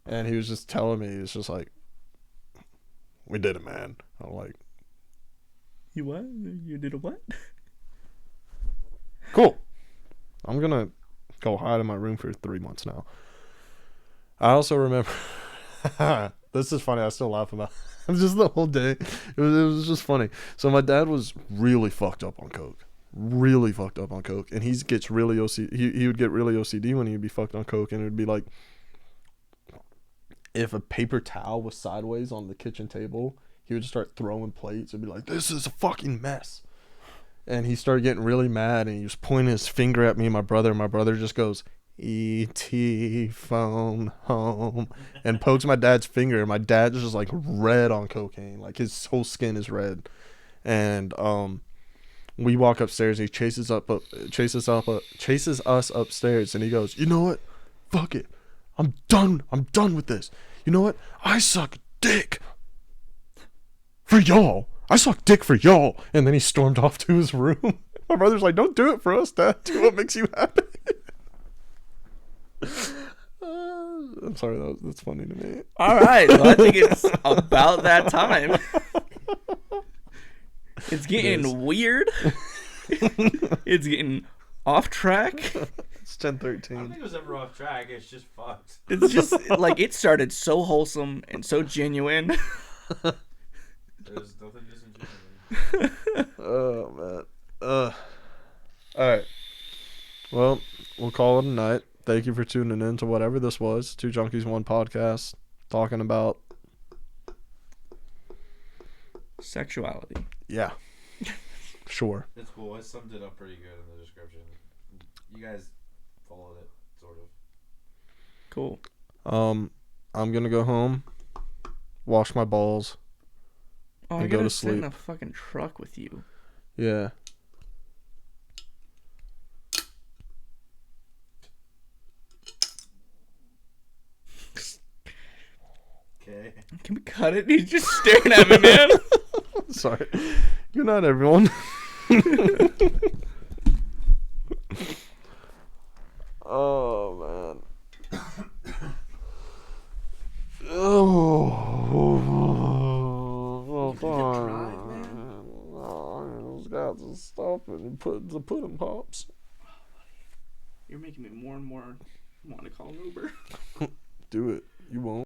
And he was just telling me, he was just like, we did it, man. I'm like, You what? You did a what? cool. I'm going to go hide in my room for 3 months now. I also remember, this is funny, I still laugh about it. Just the whole day. It was just funny. So my dad was really fucked up on coke. Really fucked up on coke. And he gets really OCD. He would get really OCD when he'd be fucked on coke. And it would be like, if a paper towel was sideways on the kitchen table, he would just start throwing plates. It'd be like, this is a fucking mess. And he started getting really mad, and he was pointing his finger at me and my brother. And my brother just goes, E.T. phone home, and pokes my dad's finger. And my dad's just like red on cocaine. Like his whole skin is red. And we walk upstairs, and he chases us upstairs, and he goes, you know what? Fuck it. I'm done with this. You know what? I suck dick for y'all. I suck dick for y'all. And then he stormed off to his room. My brother's like, don't do it for us, Dad. Do what makes you happy. I'm sorry, that's funny to me. All right. Well, I think it's about that time. It's getting weird. It's getting off track. It's I don't 10:13. think it was ever off track. It's just fucked. It's just like it started so wholesome and so genuine. There's nothing disingenuous. Oh man. All right. Well, we'll call it a night. Thank you for tuning in to whatever this was. Two Junkies, One Podcast, talking about Sexuality. yeah. Sure. It's cool. I summed it up pretty good in the description. You guys followed it, sort of. Cool. I'm gonna go home, wash my balls. Oh, And I go gotta to sit in sleep. a fucking truck with you. Yeah. Okay. Can we cut it? He's just staring at me, man. Sorry. Good night, everyone. Oh, man. Oh, drive, man? I just got to stop and put the pudding pops. You're making me more and more want to call an Uber. Do it. You won't.